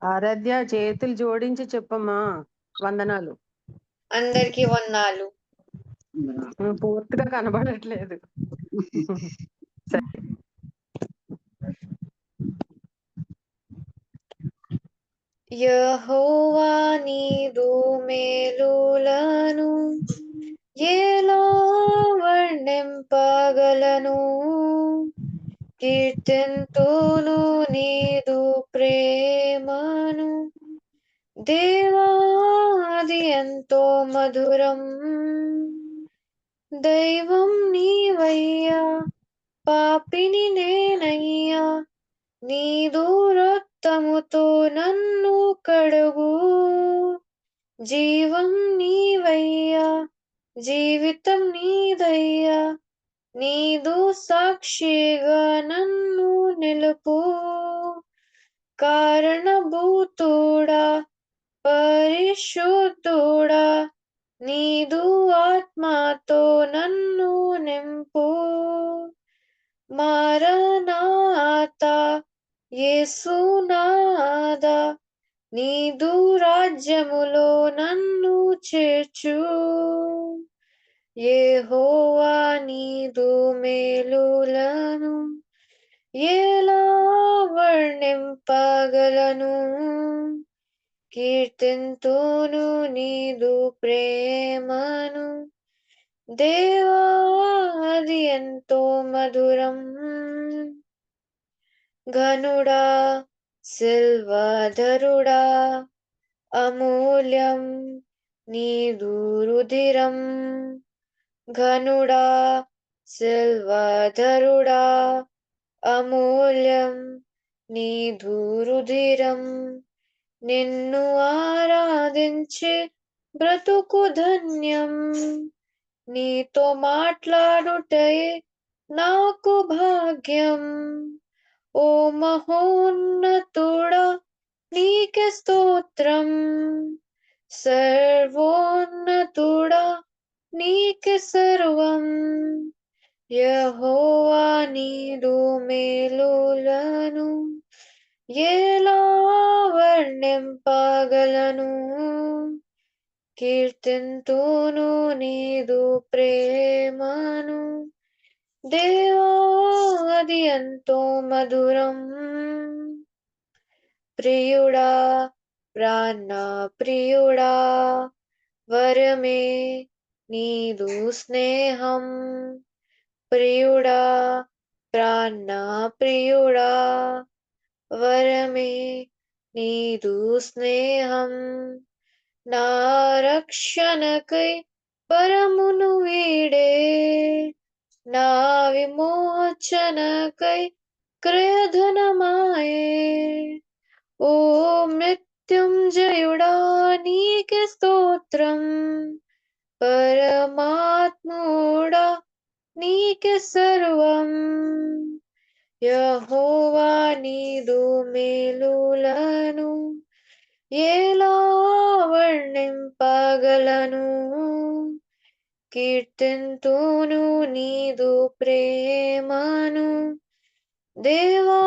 ఆరాధ్య చేతులు జోడించి చెప్పమ్మా వందనాలు. అందరికీ వందనాలు. పూర్తిగా కనబడట్లేదు. సరే. యెహోవా నీదు మేలులను ఎలా వర్ణింపగలను? కీర్తింతును నీదు ప్రేమను. దేవా అది ఎంతో మధురం. దైవం నీవయ్యా, పాపిని నేనయ్యా, నీదు రక్తముతో నన్ను కడుగు. జీవం నీవయ్యా, జీవితం నీదయ్యా, నీదు సాక్షిగా నన్ను నిలుపు. కారణభూతుడా, పరిశుద్ధుడా, నీదు ఆత్మతో నన్ను నింపు. మారనాథా, యేసునాథా, నీదు రాజ్యములో నన్ను చేర్చు. యెహోవా నీదు మేలులను ఎలా వర్ణింపగలను? కీర్తింతును నీదు ప్రేమను. దేవా అది ఎంతో మధురం. ఘనుడా, సిల్వధరుడా, అమూల్యం నీదు రుధిరం. ఘనుడా, సిల్వధరుడా, అమూల్యం నీదు రుధిరం. నిన్ను ఆరాధించి బ్రతుకు ధన్యం. నీతో మాట్లాడుటయే నాకు భాగ్యం. ఓ మహోన్నతుడా, నీకే స్తోత్రం. సర్వోన్నతుడా, నీకే సర్వం. యెహోవా నీదు మేలులను ఎలా వర్ణింపగలను? కీర్తింతును నీదు ప్రేమను. దేవా అది ఎంతో మధురం. ప్రియుడా, ప్రాణ ప్రియుడా, వరమే నీదు స్నేహం. ప్రియుడా, ప్రాణ ప్రియుడా, వరమే నీదు స్నేహం. నా రక్షణకై పరమును వీడే, నా విమోచనకై క్రయధనమాయే. ఓ మృత్యుంజయుడా, నీకే స్తోత్రం. పరమాత్ముడా, నీకే సర్వం. యెహోవా నీదు మేలులను ఎలా వర్ణింపగలను? కీర్తింతును నీదు ప్రేమను. దేవా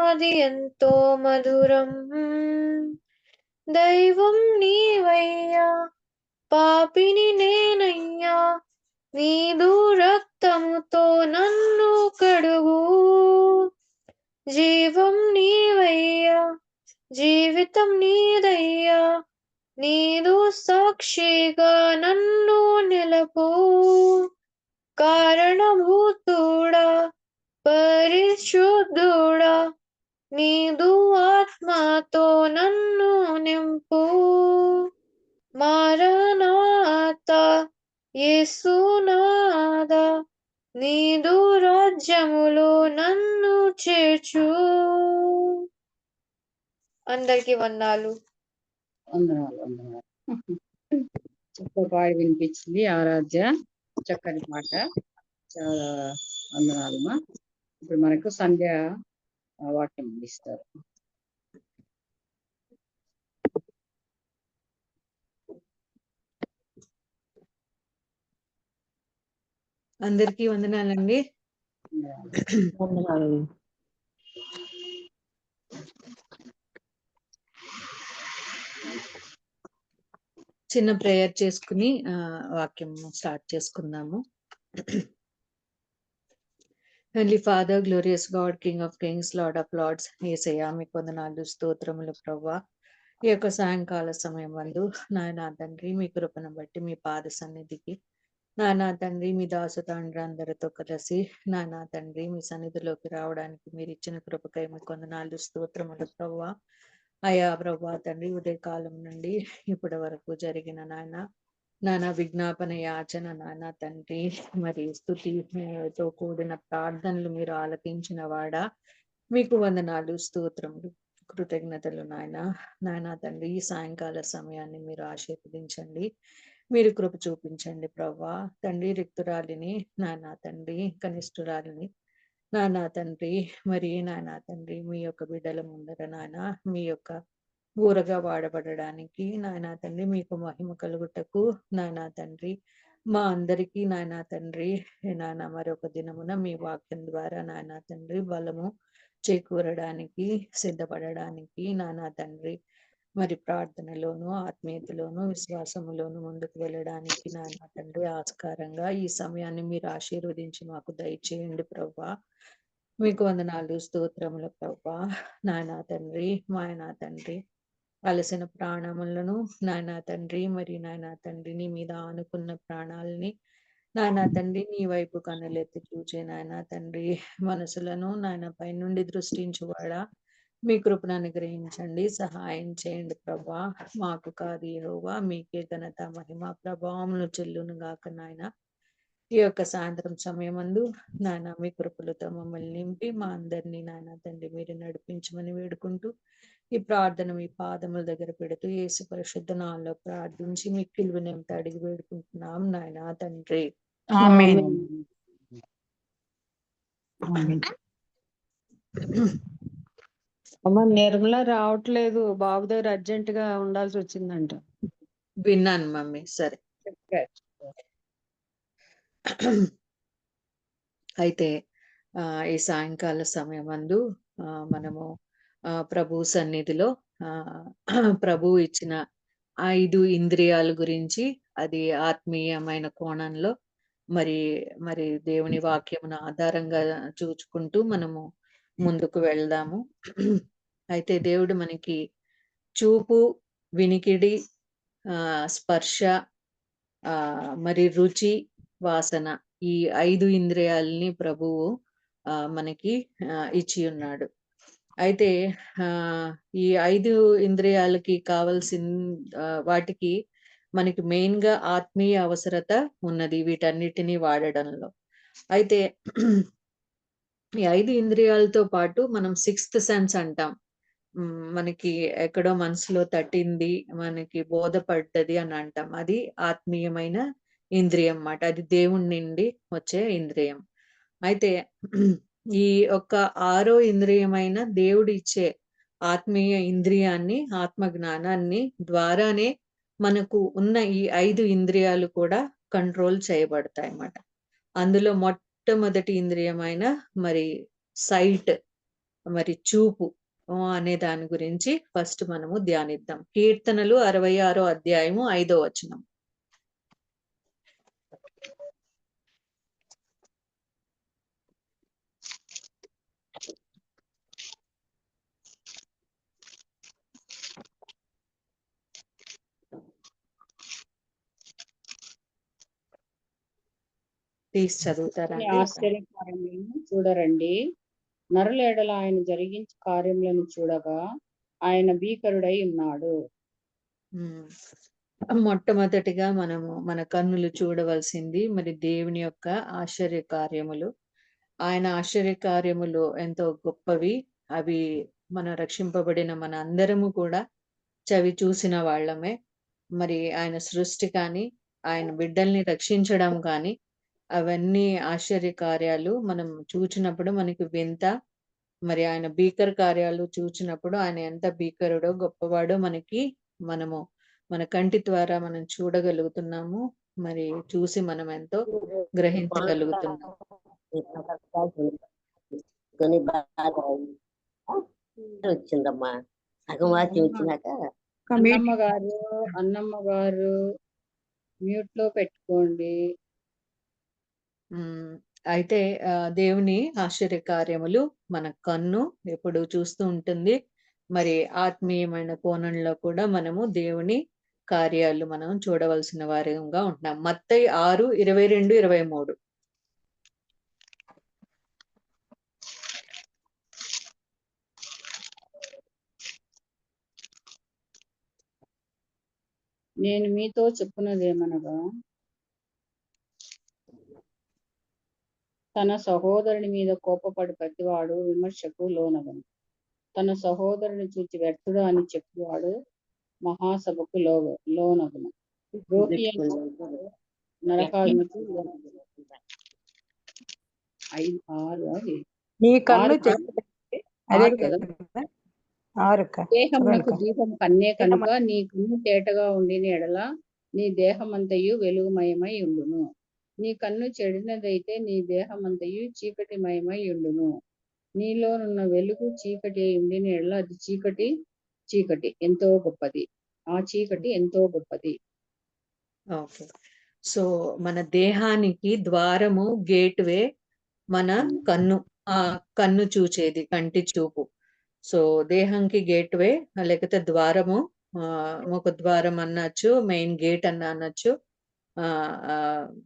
అది ఎంతో మధురం. దైవం నీవయ్యా, పాపిని నేనయ్యా, నీదు రక్తముతో నన్ను కడుగు. జీవం నీవయ్యా, జీవితం నీదయ్యా, నీదు సాక్షిగా నన్ను నిలపు. కారణభూతుడా, పరిశుద్ధుడా, నీదు ఆత్మతో నన్ను నింపు. మారనాథా, యేసునాథా, నీదు రాజ్యములో నన్ను చేర్చు. అందరికీ వందనాలు. వందనాలు. చక్కగా పాడి వినిపించింది ఆరాధ్య. చక్కని పాట. చాలా వందనాలమ్మా. ఇప్పుడు మనకు సంధ్య వాక్యం ఇస్తారు. అందరికీ వందనాలండి. వందనాలు. చిన్న ప్రేయర్ చేసుకుని వాక్యం స్టార్ట్ చేసుకుందాము. Heavenly Father, glorious God, king of kings, lord of lords, Yesayya మీకు వందనాలు, స్తోత్రములు ప్రభువా. ఈ యొక్క సాయంకాల సమయం వందు నాయనా తండ్రి మీ కృపను బట్టి మీ పాద సన్నిధికి నానా తండ్రి మీ దాసు తండ్రి అందరితో కలిసి నానా తండ్రి మీ సన్నిధిలోకి రావడానికి మీరు ఇచ్చిన కృపకై మీకు వందనాలు, స్తోత్రములు ప్రభువా. అయా ప్రభువా తండ్రి ఉదయకాలం నుండి ఇప్పటి వరకు జరిగిన నానా విజ్ఞాపన యాచన నానా తండ్రి మరి స్తుతితో కూడిన ప్రార్థనలు మీరు ఆలకించిన వాడా మీకు వందనాలు, స్తోత్రములు, కృతజ్ఞతలు నాయనా తండ్రి. ఈ సాయంకాల సమయాన్ని మీరు ఆశీర్వదించండి, మీరు కృప చూపించండి ప్రవ్వా తండ్రి. రిక్తురాలిని నానా తండ్రి, కనిష్ఠురాలిని నానా తండ్రి, మరి నానా తండ్రి మీ యొక్క బిడ్డల ముందర మీ యొక్క ఊరగా వాడబడడానికి నాయనా తండ్రి మీకు మహిమ కలుగుటకు నాయనా తండ్రి మా అందరికీ నాయనా తండ్రి మరొక దినమున మీ వాక్యం ద్వారా నాయనా తండ్రి బలము చేకూరడానికి సిద్ధపడడానికి నానా తండ్రి మరి ప్రార్థనలోను ఆత్మీయతలోను విశ్వాసములోను ముందుకు వెళ్ళడానికి నాయనా తండ్రి ఆస్కారంగా ఈ సమయాన్ని మీరు ఆశీర్వదించి మాకు దయచేయండి ప్రవ్వా. మీకు వందనాలు, స్తోత్రములు ప్రవ్వా. నాయనా తండ్రి మాయనా తండ్రి అలసిన ప్రాణములను నాయనా తండ్రి మరి నాయనా తండ్రి నీ మీద ఆనుకున్న ప్రాణాలని నాయనా తండ్రి నీ వైపు కన్నులెత్తి చూచే నాయనా తండ్రి మనసులను నాయన పై నుండి దృష్టించువాడా మీ కృపను అనుగ్రహించండి, సహాయం చేయండి ప్రభా. మాకు కాదు యెహోవా మీకే ఘనత మహిమ ప్రభావమును చెల్లును గాక నాయన. ఈ యొక్క సాయంత్రం సమయమందు నాయన మీ కృపలతో మమ్మల్ని నింపి మా అందరినీ నాయన తండ్రి మీరు నడిపించమని వేడుకుంటూ ఈ ప్రార్థన మీ పాదముల దగ్గర పెడుతూ యేసు పరిశుద్ధ నామములో ప్రార్థించి మీ కిలువనెంత అడిగి వేడుకుంటున్నాం నాయన తండ్రి. ఆమేన్. అమ్మ నిర్మల రావట్లేదు, బాబు దగ్గర అర్జెంట్ గా ఉండాల్సి వచ్చిందంట. విన్నాను మమ్మీ. సరే అయితే ఈ సాయంకాల సమయమందు మనము ప్రభు సన్నిధిలో ప్రభు ఇచ్చిన 5 ఇంద్రియాల గురించి అది ఆత్మీయమైన కోణంలో మరి మరి దేవుని వాక్యమును ఆధారంగా చూచుకుంటూ మనము ముందుకు వెళ్దాము. అయితే దేవుడు మనకి చూపు, వినికిడి, స్పర్శ, మరి రుచి, వాసన ఈ 5 ఇంద్రియాలని ప్రభువు మనకి ఇచ్చి ఉన్నాడు. అయితే ఈ 5 ఇంద్రియాలకి కావలసిన వాటికి మనకి మెయిన్ గా ఆత్మీయ అవసరత ఉన్నది వీటన్నిటిని వాడడంలో. అయితే ఈ 5 ఇంద్రియాలతో పాటు మనం 6th సెన్స్ అంటాం. మనకి ఎక్కడో మనసులో తట్టింది, మనకి బోధపడ్డది అని అంటాం. అది ఆత్మీయమైన ఇంద్రియం అన్నమాట. అది దేవుని నుండి వచ్చే ఇంద్రియం. అయితే ఈ ఒక్క 6వ ఇంద్రియమైన దేవుడు ఇచ్చే ఆత్మీయ ఇంద్రియాన్ని, ఆత్మ జ్ఞానాన్ని ద్వారానే మనకు ఉన్న ఈ 5 ఇంద్రియాలు కూడా కంట్రోల్ చేయబడతాయి అన్నమాట. అందులో మొట్టమొదటి ఇంద్రియమైన మరి సైట్, మరి చూపు అనే దాని గురించి ఫస్ట్ మనము ధ్యానిద్దాం. కీర్తనలు 66వ అధ్యాయము 5వ వచనం. ప్లీజ్ చదువుతారండి. ఆశ్చర్యకార్యములను చూడరండి, నరుల ఎడల ఆయన జరిగించే కార్యములను చూడగా ఆయన భీకరుడై ఉన్నాడు. మొట్టమొదటిగా మనము మన కన్నులు చూడవలసింది మరి దేవుని యొక్క ఆశ్చర్య కార్యములు. ఆయన ఆశ్చర్య కార్యములు ఎంతో గొప్పవి. అవి మన రక్షింపబడిన మన అందరము కూడా చవి చూసిన వాళ్ళమే. మరి ఆయన సృష్టి కానీ ఆయన బిడ్డల్ని రక్షించడం కానీ అవన్నీ ఆశ్చర్య కార్యాలు మనం చూచినప్పుడు మనకి వింత. మరి ఆయన భీకర కార్యాలు చూచినప్పుడు ఆయన ఎంత భీకరుడో గొప్పవాడో మనము మన కంటి ద్వారా మనం చూడగలుగుతున్నాము. మరి చూసి మనం ఎంతో గ్రహించగలుగుతున్నాము. కొని బాగా వచ్చిందమ్మా. సగం వాక్యం వచ్చినాక అన్నమ్మ గారు మ్యూట్ లో పెట్టుకోండి. అయితే దేవుని ఆశ్చర్య కార్యములు మన కన్ను ఎప్పుడు చూస్తూ ఉంటుంది. మరి ఆత్మీయమైన కోణంలో కూడా మనము దేవుని కార్యాలు మనం చూడవలసిన వారిగా ఉంటున్నాం. మత్తయి 6:22-23. నేను మీతో చెప్పున్నదేమనగా, తన సహోదరుని మీద కోపపడి ప్రతివాడు విమర్శకు లోనగను. తన సహోదరుని చూచి వ్యర్థుడు అని చెప్పువాడు మహాసభకు లోనగను. ద్రోహి నరకాగ్నికి దేహమునకు దీపం కన్నే కనుక నీ కన్ను తేటగా ఉండిన ఎడల నీ దేహమంతయు వెలుగుమయమై ఉండును. నీ కన్ను చెడినదైతే నీ దేహమంతయు చీకటిమయమై ఉండును. నీలోనున్న వెలుగు చీకటి అయి ఉండిన ఎడల అది చీకటి ఎంతో గొప్పది. ఆ చీకటి ఎంతో గొప్పది. ఓకే, సో మన దేహానికి ద్వారము, గేట్వే మన కన్ను. ఆ కన్ను చూచేది, కంటి చూపు. సో దేహంకి గేట్వే లేకపోతే ద్వారము, ఒక ద్వారం అనొచ్చు, మెయిన్ గేట్ అనొచ్చు,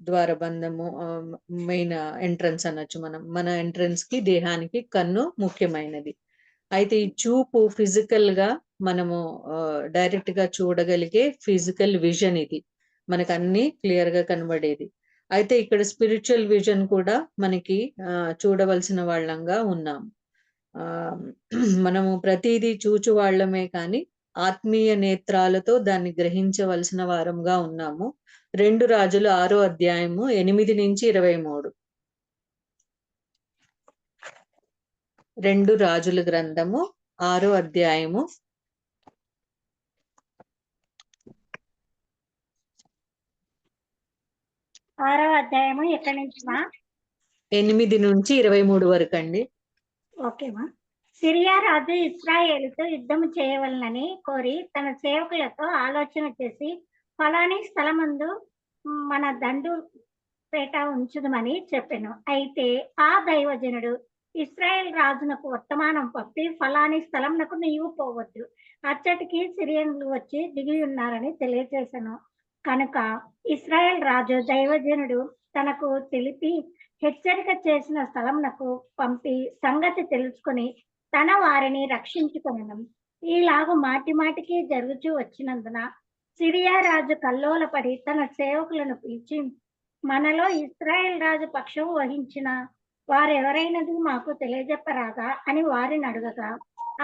ద్వారబంధము, మెయిన్ ఎంట్రన్స్ అనొచ్చు. మన ఎంట్రన్స్ కి దేహానికి కన్ను ముఖ్యమైనది. అయితే ఈ చూపు ఫిజికల్ గా మనము డైరెక్ట్ గా చూడగలిగే ఫిజికల్ విజన్ ఇది, మనకు అన్ని క్లియర్ గా కనబడేది. అయితే ఇక్కడ స్పిరిచువల్ విజన్ కూడా మనకి చూడవలసిన వాళ్ళంగా ఉన్నాము. మనము ప్రతిదీ చూచు వాళ్ళమే కానీ ఆత్మీయ నేత్రాలతో దాన్ని గ్రహించవలసిన వారంగా ఉన్నాము. 2 రాజులు 6వ అధ్యాయము 8-23. 2 రాజుల గ్రంథము 6వ అధ్యాయము ఎక్కడి నుంచి మా? 8-23 వరకు అండి. ఓకేమా. సిరియా రాజు ఇశ్రాయేలుతో యుద్ధము చేయవలనని కోరి తన సేవకులతో ఆలోచన చేసి, ఫలాని స్థలమందు మన దండు పేట ఉంచుదమని చెప్పెను. అయితే ఆ దైవజనుడు ఇశ్రాయేల్ రాజునకు వర్తమానం పంపి, ఫలాని స్థలంనకు నీవు పోవద్దు, అచ్చటికి సిరియన్లు వచ్చి దిగి ఉన్నారని తెలియజేశాను. కనుక ఇశ్రాయేల్ రాజు దైవజనుడు తనకు తెలిపి హెచ్చరిక చేసిన స్థలంనకు పంపి సంగతి తెలుసుకుని తన వారిని రక్షించుకొనెను. ఈలాగు మాటి మాటికి జరుగుచూ వచ్చినందున సిరియా రాజు కల్లోలపడి తన సేవకులను పిలిచి, మనలో ఇశ్రాయేల్ రాజు పక్షం వహించిన వారెవరైనది మాకు తెలియజెప్పరాగా అని వారిని అడగగా,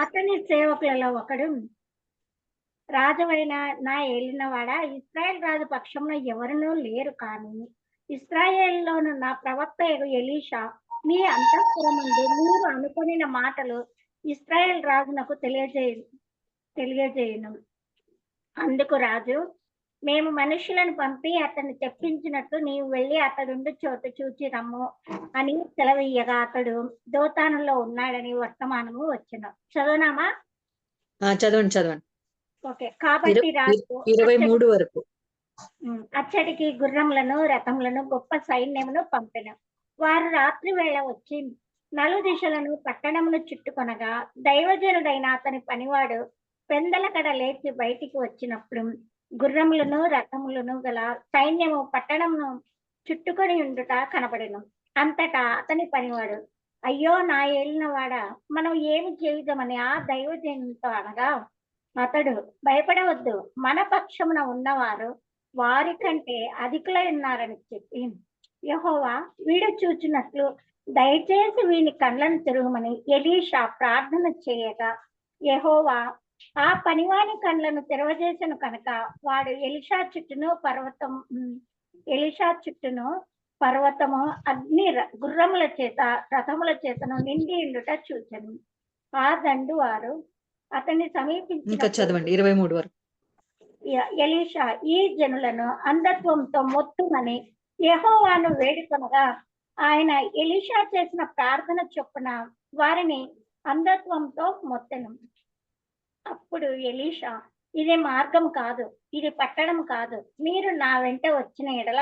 అతని సేవకులలో ఒకడు, రాజువైన నా ఏలినవాడ, ఇశ్రాయేల్ రాజు పక్షంలో ఎవరునూ లేరు, కానీ ఇశ్రాయేల్లోను నా ప్రవక్త ఎలీషా మీ అంతఃపురమందు మీరు అనుకొనిన మాటలు ఇశ్రాయేల్ రాజునకు తెలియజేయును. అందుకు రాజు, మేము మనుషులను పంపి అతన్ని తెప్పించినట్టు నీవు వెళ్ళి అతడుండు చోటు చూచి రమ్ము అని సెలవీయగా, అతడు దోతానులో ఉన్నాడని వర్తమానము వచ్చెను. చదువునామా? చదవండి. ఓకే. కాబట్టి రాజు 23 వరకు అచ్చటికి గుర్రములను, రథములను, గొప్ప సైన్యమును పంపెను. వారు రాత్రి వేళ వచ్చి నలుదిశలను పట్టణమును చుట్టుకొనగా, దైవజనుడైన అతని పనివాడు పెందలకడ లేచి బయటికి వచ్చినప్పుడు గుర్రములను, రథములను గల సైన్యము పట్టణమును చుట్టుకొని ఉండుట కనబడెను. అంతటా అతని పనివాడు, అయ్యో నా ఏలినవాడ, మనం ఏమి చేయుదామని ఆ దైవజనునితో అనగా, అతడు, భయపడవద్దు, మన పక్షమున ఉన్నవారు వారి కంటే అధికులై ఉన్నారని చెప్పి, యెహోవా వీడు చూచినట్లు దయచేసి వీని కళ్ళను తెరువమని ఎలీషా ప్రార్థన చేయగా, యెహోవా ఆ పనివాని కళ్ళను తెరవజేసెను. కనుక వాడు ఎలీషా చుట్టూను పర్వతము అగ్ని గుర్రముల చేత రథముల చేతను నిండి ఉండుట చూచెను. ఆ దండు వారు అతన్ని సమీపించి, 23 వరకు. ఎలీషా ఈ జనులను అంధత్వంతో మొత్తుమని యెహోవాను వేడుకొనగా, ఆయన ఎలీషా చేసిన ప్రార్థన చొప్పున వారిని అంధత్వంతో మొత్తెను. అప్పుడు ఎలీషా, ఇది మార్గం కాదు, ఇది పట్టణం కాదు. మీరు నా వెంట వచ్చిన ఎడల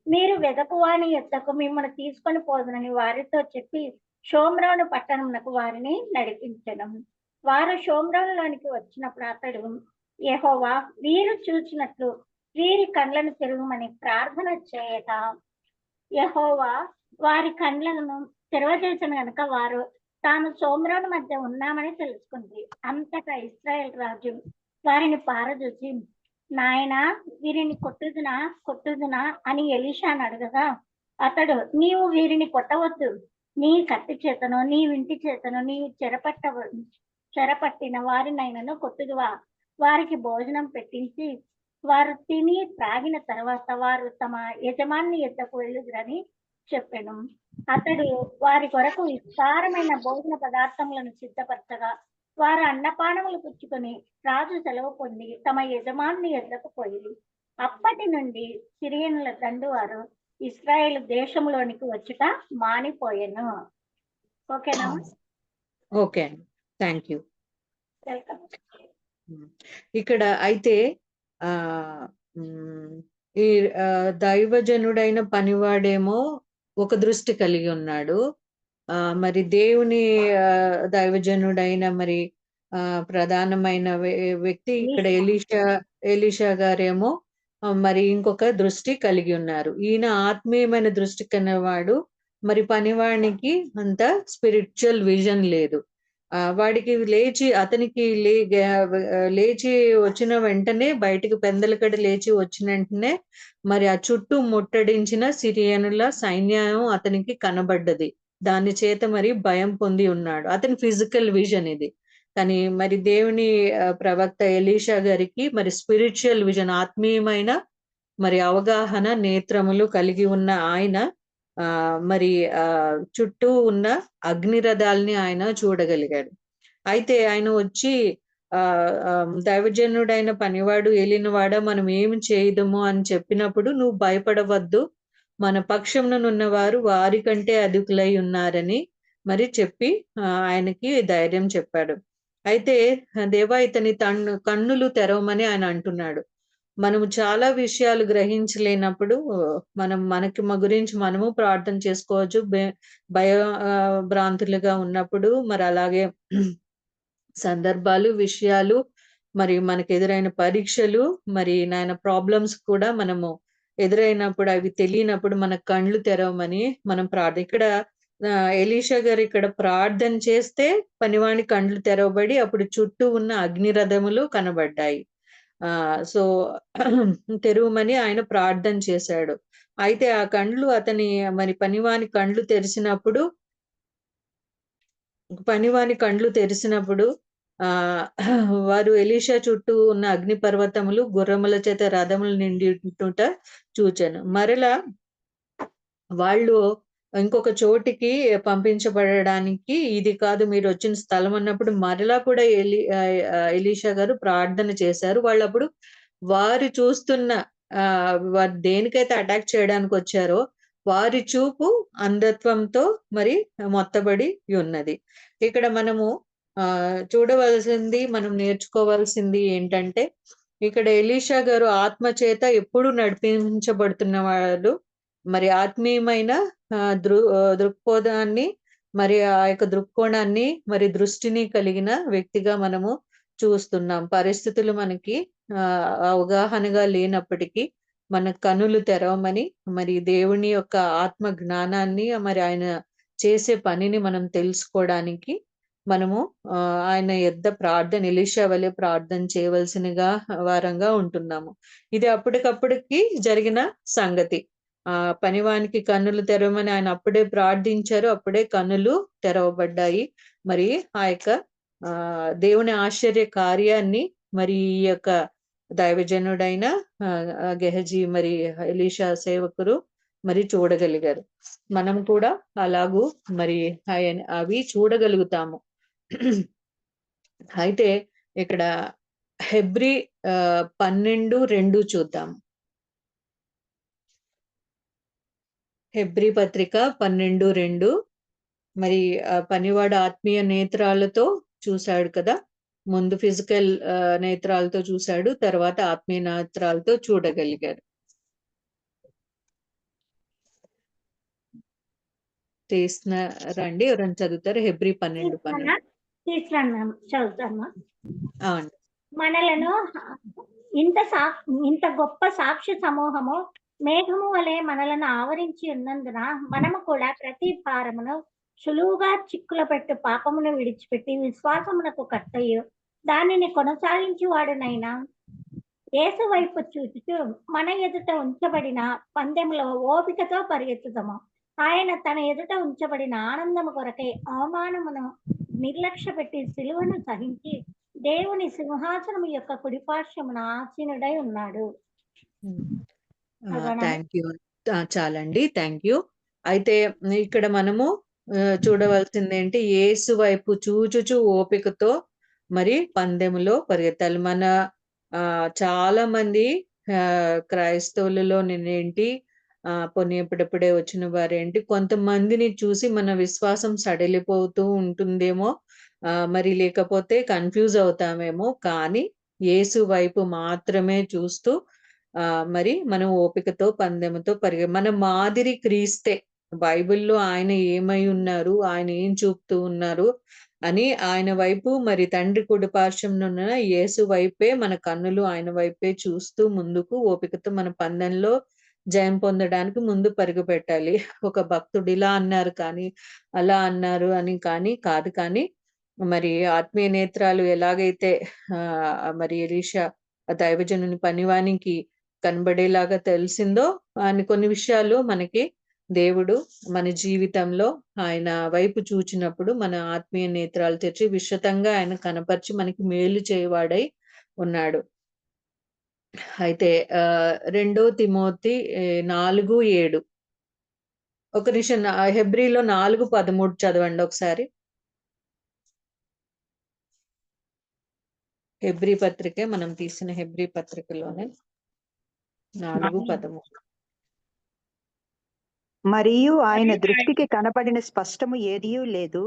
మీరు వెదకువాని యొద్దకు మిమ్మల్ని తీసుకొని పోదునని వారితో చెప్పి షోమ్రోను పట్టణంనకు వారిని నడిపించెను. వారు షోమ్రోనులోనికి వచ్చినప్పుడు అతడు, యెహోవా, వీరు చూచినట్లు వీరి కండ్లను తెరవమని ప్రార్థన చేయగా యెహోవా వారి కండ్లను తెరవజేసిన గనుక వారు తాను షోమ్రోను మధ్య ఉన్నామని తెలుసుకుంది. అంతటా ఇశ్రాయేల్ రాజు వారిని పారదూసి, నాయనా, వీరిని కొట్టుదునా అని ఎలీషాను అడగగా అతడు, నీవు వీరిని కొట్టవద్దు. నీ కత్తి చేతను నీ ఇంటి చేతను నీవు చెరపట్టిన వారినైనను కొట్టుదువా? వారికి భోజనం పెట్టించి వారు తిని త్రాగిన తర్వాత వారు తమ యజమాని యొద్దకు వెళ్ళుదురని చెప్పెను. అతడు వారి కొరకు విస్తారమైన భోజన పదార్థములను సిద్ధపరచగా వారు అన్నపానములు పుచ్చుకొని రాజు సెలవు పొంది తమ యజమాని యొద్దకు పోయి అప్పటి నుండి సిరియనుల దండు వారు ఇశ్రాయేల్ దేశంలోనికి వచ్చుట మానిపోయెను. ఓకేనా? ఓకే అండి, థ్యాంక్ యూ. వెల్కమ్. ఇక్కడ అయితే ఈ దైవజనుడైన పనివాడేమో ఒక దృష్టి కలిగి ఉన్నాడు. మరి దేవుని దైవజనుడైన మరి ప్రధానమైన వ్యక్తి ఇక్కడ ఎలీషా గారేమో మరి ఇంకొక దృష్టి కలిగి ఉన్నారు. ఈయన ఆత్మీయమైన దృష్టి కన్నవాడు, మరి పనివాడికి అంత స్పిరిచువల్ విజన్ లేదు. వాడికి అతనికి లేచి వచ్చిన వెంటనే బయటికి పెందలకడ లేచి వచ్చిన వెంటనే మరి ఆ చుట్టూ ముట్టడించిన సిరియనుల సైన్యం అతనికి కనబడ్డది. దాని చేత మరి భయం పొంది ఉన్నాడు. అతని ఫిజికల్ విజన్ ఇది. కానీ మరి దేవుని ప్రవక్త ఎలీషా గారికి మరి స్పిరిచువల్ విజన్, ఆత్మీయమైన మరి అవగాహన నేత్రములు కలిగి ఉన్న ఆయన మరి చుట్టూ ఉన్న అగ్నిరథాలని ఆయన చూడగలిగాడు. అయితే ఆయన వచ్చి దైవజనుడైన పనివాడు ఏలినవాడ, మనం ఏమి చేయదము అని చెప్పినప్పుడు, నువ్వు భయపడవద్దు, మన పక్షమునున్న వారు వారి కంటే అధికులై ఉన్నారని మరి చెప్పి ఆయనకి ధైర్యం చెప్పాడు. అయితే దేవా, ఇతని కన్నులు తెరవమని ఆయన అంటున్నాడు. మనము చాలా విషయాలు గ్రహించలేనప్పుడు మనకి మా గురించి మనము ప్రార్థన చేసుకోవచ్చు. భయభ్రాంతులుగా ఉన్నప్పుడు మరి అలాగే సందర్భాలు, విషయాలు, మరి మనకు ఎదురైన పరీక్షలు, మరి నాయన ప్రాబ్లమ్స్ కూడా మనము ఎదురైనప్పుడు, అవి తెలియనప్పుడు మన కళ్ళు తెరవమని మనం ఇక్కడ ఎలీషా గారు ఇక్కడ ప్రార్థన చేస్తే పనివాణి కండ్లు తెరవబడి అప్పుడు చుట్టూ ఉన్న అగ్నిరథములు కనబడ్డాయి. సో తెరువమని ఆయన ప్రార్థన చేశాడు. అయితే ఆ కండ్లు మరి పనివాని కండ్లు తెరిచినప్పుడు వారు ఎలీషా చుట్టూ ఉన్న అగ్ని పర్వతములు గుర్రముల చేత రథములు నిండిట చూచాను. మరలా వాళ్ళు ఇంకొక చోటికి పంపించబడడానికి, ఇది కాదు మీరు వచ్చిన స్థలం అన్నప్పుడు మరలా కూడా ఎలీషా గారు ప్రార్థన చేశారు. వాళ్ళు అప్పుడు వారు చూస్తున్న వారు దేనికైతే అటాక్ చేయడానికి వచ్చారో వారి చూపు అంధత్వంతో మరి మొత్తబడి ఉన్నది. ఇక్కడ మనము చూడవలసింది, మనం నేర్చుకోవాల్సింది ఏంటంటే, ఇక్కడ ఎలీషా గారు ఆత్మ చేత ఎప్పుడు నడిపించబడుతున్న వాళ్ళు, మరి ఆత్మీయమైన దృక్పథాన్ని, మరి ఆ యొక్క దృక్కోణాన్ని, మరి దృష్టిని కలిగిన వ్యక్తిగా మనము చూస్తున్నాం. పరిస్థితులు మనకి అవగాహనగా లేనప్పటికీ మన కనులు తెరవమని, మరి దేవుని యొక్క ఆత్మ జ్ఞానాన్ని, మరి ఆయన చేసే పనిని మనం తెలుసుకోవడానికి మనము ఆయన యొద్ద ప్రార్థన, ఎలీషా వలె ప్రార్థన చేయవలసినగా వారంగా ఉంటున్నాము. ఇది అప్పటికప్పటికి జరిగిన సంగతి. పనివానికి కన్నులు తెరవమని ఆయన అప్పుడే ప్రార్థించారు, అప్పుడే కన్నులు తెరవబడ్డాయి. మరి ఆ యొక్క దేవుని ఆశ్చర్య కార్యాన్ని మరి ఈ యొక్క దైవజనుడైన గెహజీ మరి ఎలీషా సేవకులు మరి చూడగలిగారు. మనం కూడా అలాగూ మరి అవి చూడగలుగుతాము. అయితే ఇక్కడ హెబ్రీ 12:2 చూద్దాం. హెబ్రీ పత్రిక 12:2. మరి పనివాడు ఆత్మీయ నేత్రాలతో చూశాడు కదా, ముందు ఫిజికల్ నేత్రాలతో చూశాడు, తర్వాత ఆత్మీయ నేత్రాలతో చూడగలిగాడు. తీస్తున్నారండి, ఎవరైనా చదువుతారు? హెబ్రీ 12:12. తీసుకున్నాను, చదువుతాను. అవును. మనలను ఇంత గొప్ప సాక్షి సమూహము మేఘము వలె మనలను ఆవరించి ఉన్నందున మనము కూడా ప్రతి భారమును సులువుగా చిక్కుల పెట్టు పాపమును విడిచిపెట్టి విశ్వాసమునకు కర్తయ్యు దానిని కొనసాగించి వాడునైనా యేసు వైపు చూచుచు మన ఎదుట ఉంచబడిన పందెంలో ఓపికతో పరిగెత్తుదాము. ఆయన తన ఎదుట ఉంచబడిన ఆనందము కొరకై అవమానమును నిర్లక్ష్య పెట్టి సిలువను సహించి దేవుని సింహాసనం యొక్క కుడిపార్శ్వమున ఆసీనుడై ఉన్నాడు. Thank you. చాలండి, థ్యాంక్ యూ. అయితే ఇక్కడ మనము చూడవలసింది ఏంటి? యేసు వైపు చూచుచు ఓపికతో మరి పందెములో పరిగెత్తాలి. మన చాలా మంది క్రైస్తవులలో నేనేంటి పొని ఎప్పుడెప్పుడే వచ్చిన వారేంటి, కొంతమందిని చూసి మన విశ్వాసం సడలిపోతూ ఉంటుందేమో, మరి లేకపోతే కన్ఫ్యూజ్ అవుతామేమో. కానీ యేసు వైపు మాత్రమే చూస్తూ మరి మనం ఓపికతో పందెముతో మన మాదిరి క్రీస్తే. బైబిల్లో ఆయన ఏమై ఉన్నారు, ఆయన ఏం చూపుతూ ఉన్నారు అని ఆయన వైపు, మరి తండ్రి కుడి పార్శ్వంలో ఉన్న యేసు వైపే మన కన్నులు ఆయన వైపే చూస్తూ ముందుకు ఓపికతో మన పందెంలో జయం పొందడానికి ముందు పరుగు పెట్టాలి. ఒక భక్తుడు ఇలా అన్నారు కానీ, అలా అన్నారు అని కాదు. కానీ మరి ఆత్మీయ నేత్రాలు ఎలాగైతే మరి ఎలీషా దైవజనుని పనివానికి కనబడేలాగా తెలిసిందో, అని కొన్ని విషయాలు మనకి దేవుడు మన జీవితంలో ఆయన వైపు చూచినప్పుడు మన ఆత్మీయ నేత్రాలు తెచ్చి విశతంగా ఆయన కనపరిచి మనకి మేలు చేయవాడై ఉన్నాడు. అయితే 2 తిమోతి 4:7. ఒక నిమిషం, హెబ్రీలో 4:13 చదవండి ఒకసారి. హెబ్రీ పత్రికే, మనం తీసిన హెబ్రీ పత్రికలోనే 4:13. మరియు ఆయన దృష్టికి కనబడిన స్పష్టము ఏదియూ లేదు,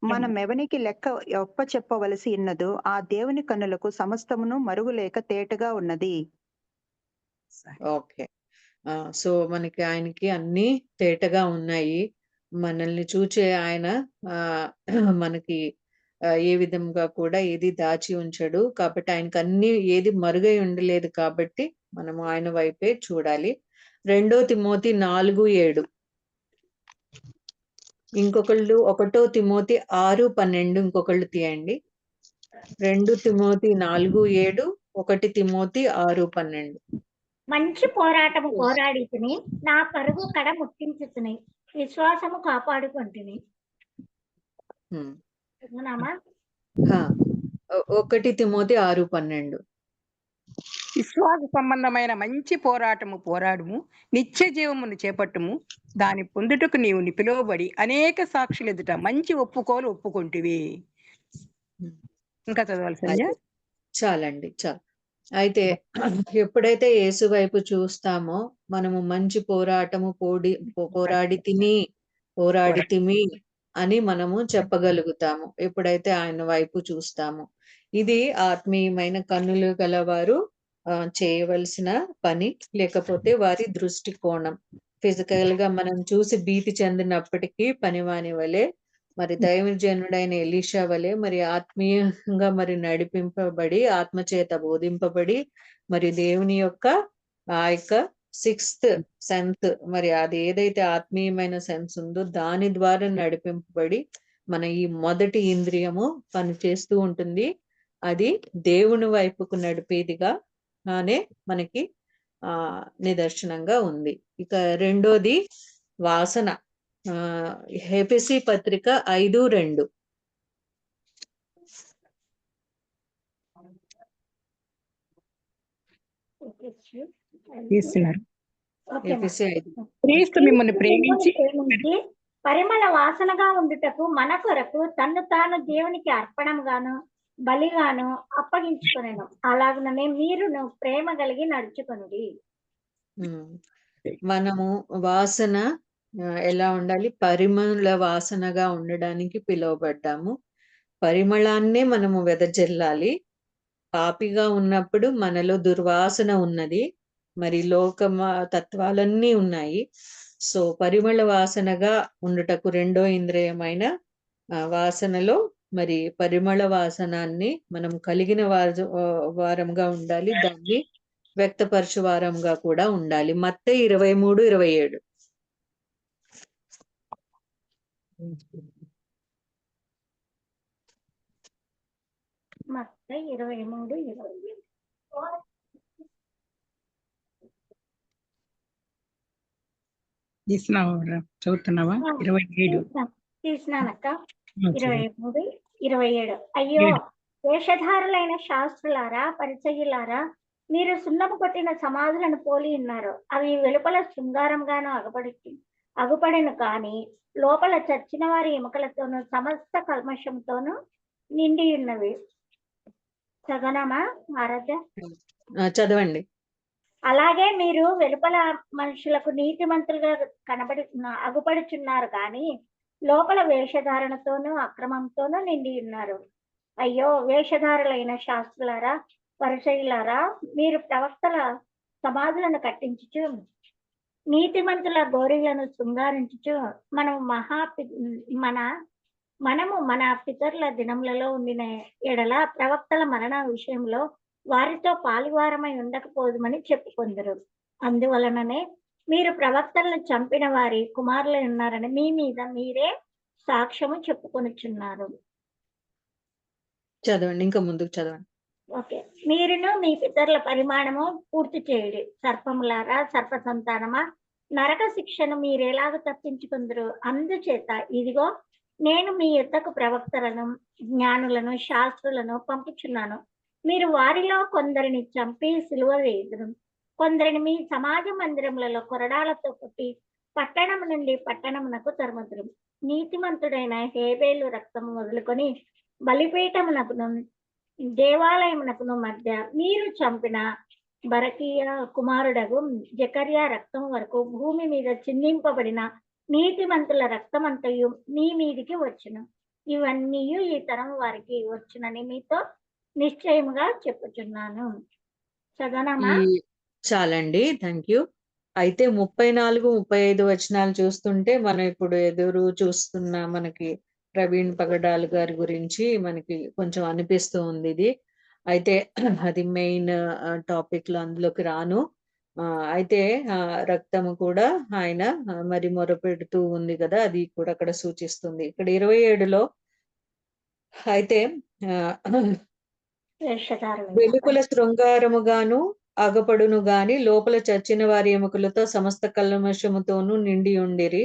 మనమెవనికి లెక్క ఒప్ప చెప్పవలసి ఉన్నదో ఆ దేవుని కన్నులకు సమస్తమును మరుగులేక తేటగా ఉన్నది. ఓకే. సో మనకి ఆయనకి అన్ని తేటగా ఉన్నాయి. మనల్ని చూచే ఆయన మనకి ఏ విధంగా కూడా ఏది దాచి ఉంచడు. కాబట్టి ఆయనకి అన్ని ఏది మరుగై ఉండలేదు. కాబట్టి మనము ఆయన వైపే చూడాలి. 2 తిమోతి 4:7. ఇంకొకళ్ళు 1 తిమోతి 6:12 ఇంకొకళ్ళు తీయండి. 2 తిమోతి 4:7, 1 తిమోతి 6:12. మంచి పోరాటము పోరాడి తిని నా పరుగు కడ ముట్టించుతుని విశ్వాసము కాపాడుకుంటుని. 1 తిమోతి 6:12. విశ్వాస సంబంధమైన మంచి పోరాటము పోరాడుము, నిత్య జీవమును చేపట్టుము, దాని పొందుటకు నీవు పిలువబడి అనేక సాక్షులు ఎదుట మంచి ఒప్పుకోలు ఒప్పుకుంటివి. ఇంకా చదవాలి సంజయ్? చాలండి, చాలు. అయితే ఎప్పుడైతే యేసు వైపు చూస్తామో మనము మంచి పోరాటము పోరాడి తిమి అని మనము చెప్పగలుగుతాము, ఎప్పుడైతే ఆయన వైపు చూస్తామో. ఇది ఆత్మీయమైన కన్నులు గలవారు చేయవలసిన పని, లేకపోతే వారి దృష్టికోణం. ఫిజికల్ గా మనం చూసి భీతి చెందినప్పటికీ పనివాని వలె, మరి దైవజనుడైన ఎలీషా వలె మరి ఆత్మీయంగా మరి నడిపింపబడి, ఆత్మచేత బోధింపబడి, మరి దేవుని యొక్క ఆ యొక్క 6th సెన్స్, మరి అది ఏదైతే ఆత్మీయమైన సెన్స్ ఉందో దాని ద్వారా నడిపింపబడి మన ఈ మొదటి ఇంద్రియము పనిచేస్తూ ఉంటుంది. అది దేవుని వైపుకు నడిపేదిగా మనకి నిదర్శనంగా ఉంది. ఇక రెండోది వాసన. ఎఫెసీ పత్రిక 5:2. క్రీస్తు మిమ్మల్ని ప్రేమించి పరిమళ వాసనగా ఉండుటకు మన కొరకు తన్ను తాను దేవునికి అర్పణంగాను బలిగాను అప్పగించుకొనెను. అలాగనే మీరును ప్రేమ కలిగి నడుచుకొనుడి. మనము వాసన ఎలా ఉండాలి? పరిమళ వాసనగా ఉండడానికి పిలువబడ్డాము. పరిమళాన్నే మనము వెదజల్లాలి. పాపిగా ఉన్నప్పుడు మనలో దుర్వాసన ఉన్నది. మరి తత్వాలన్నీ ఉన్నాయి. సో పరిమళ వాసనగా ఉండుటకు రెండో ఇంద్రియమైన వాసనలో మరి పరిమళ వాసనాన్ని మనం కలిగిన వారంగా ఉండాలి. దాన్ని వ్యక్తపరచు వారంగా కూడా ఉండాలి. మత్తయి 23:27. మత్తయి 23:27. చదువుతున్నావా? 27. తీసినానక్క. 23:27. అయ్యో వేషధారులైన శాస్త్రులారా, పరిచయులారా, మీరు సున్నము కొట్టిన సమాధులను పోలి ఉన్నారు. అవి వెలుపల శృంగారంగాను అగుపడెను కానీ లోపల చచ్చిన వారి ఎముకలతోనూ సమస్త కల్మషంతోనూ నిండి ఉన్నవి. చదవనామా ఆరాధ్య? చదవండి. అలాగే మీరు వెలుపల మనుషులకు నీతిమంతులుగా అగుపడుచున్నారు కానీ లోపల వేషధారణతోనూ అక్రమంతోనూ నిండి ఉన్నారు. అయ్యో వేషధారులైన శాస్త్రులారా, పరిచయులారా, మీరు ప్రవక్తల సమాధులను కట్టించుచు నీతిమంతుల గోరిలను శృంగారించుచు మనము మన పితరుల దినములలో ఉండిన ఎడల ప్రవక్తల మరణ విషయంలో వారితో పాలువారమై ఉండకపోదుమని చెప్పుకొందరు. అందువలననే మీరు ప్రవక్తలను చంపిన వారి కుమారులు ఉన్నారని మీ మీద మీరే సాక్ష్యము చెప్పుకొనుచున్నారు. చదవండి, ఇంకా ముందుకు చదవండి. ఓకే. మీరును మీ పితరుల పరిమాణము పూర్తి చేయుడి. సర్పములారా, సర్ప సంతానమా, నరక శిక్షను మీరెలాగ తప్పించుకుందరు? అందుచేత ఇదిగో నేను మీ యొద్దకు ప్రవక్తలను, జ్ఞానులను, శాస్త్రులను పంపుచున్నాను. మీరు వారిలో కొందరిని చంపి సిలువ వేయుదురు, కొందరిని మీ సమాజ మందిరములలో కొరడాలతో కొట్టి పట్టణము నుండి పట్టణమునకు తరుముదురు. నీతిమంతుడైన హేబేలు రక్తము మొదలుకొని బలిపీఠమునకును దేవాలయమునకును మధ్య మీరు చంపిన బరకీయ కుమారుడగు జకర్యా రక్తం వరకు భూమి మీద చిందింపబడిన నీతిమంతుల రక్తమంతయు మీ మీదికి వచ్చును. ఇవన్నీ ఈ తరం వారికి వచ్చునని మీతో నిశ్చయముగా చెప్పుచున్నాను. చదవనామా? చాలండి, థ్యాంక్ యూ. అయితే 34, 35 వచనాలు చూస్తుంటే మనం ఇప్పుడు ఎదురు చూస్తున్న మనకి ప్రవీణ్ పగడాల్ గారి గురించి మనకి కొంచెం అనిపిస్తూ ఉంది. ఇది అయితే అది మెయిన్ టాపిక్ లో అందులోకి రాను. అయితే రక్తము కూడా ఆయన మరి మొరపెడుతూ ఉంది కదా, అది కూడా అక్కడ సూచిస్తుంది. ఇక్కడ 27లో అయితే వెలుపల శృంగారముగాను అగపడును గాని లోపల చచ్చిన వారి ఎముకలతో సమస్త కల్మషముతోనూ నిండి ఉండిరి.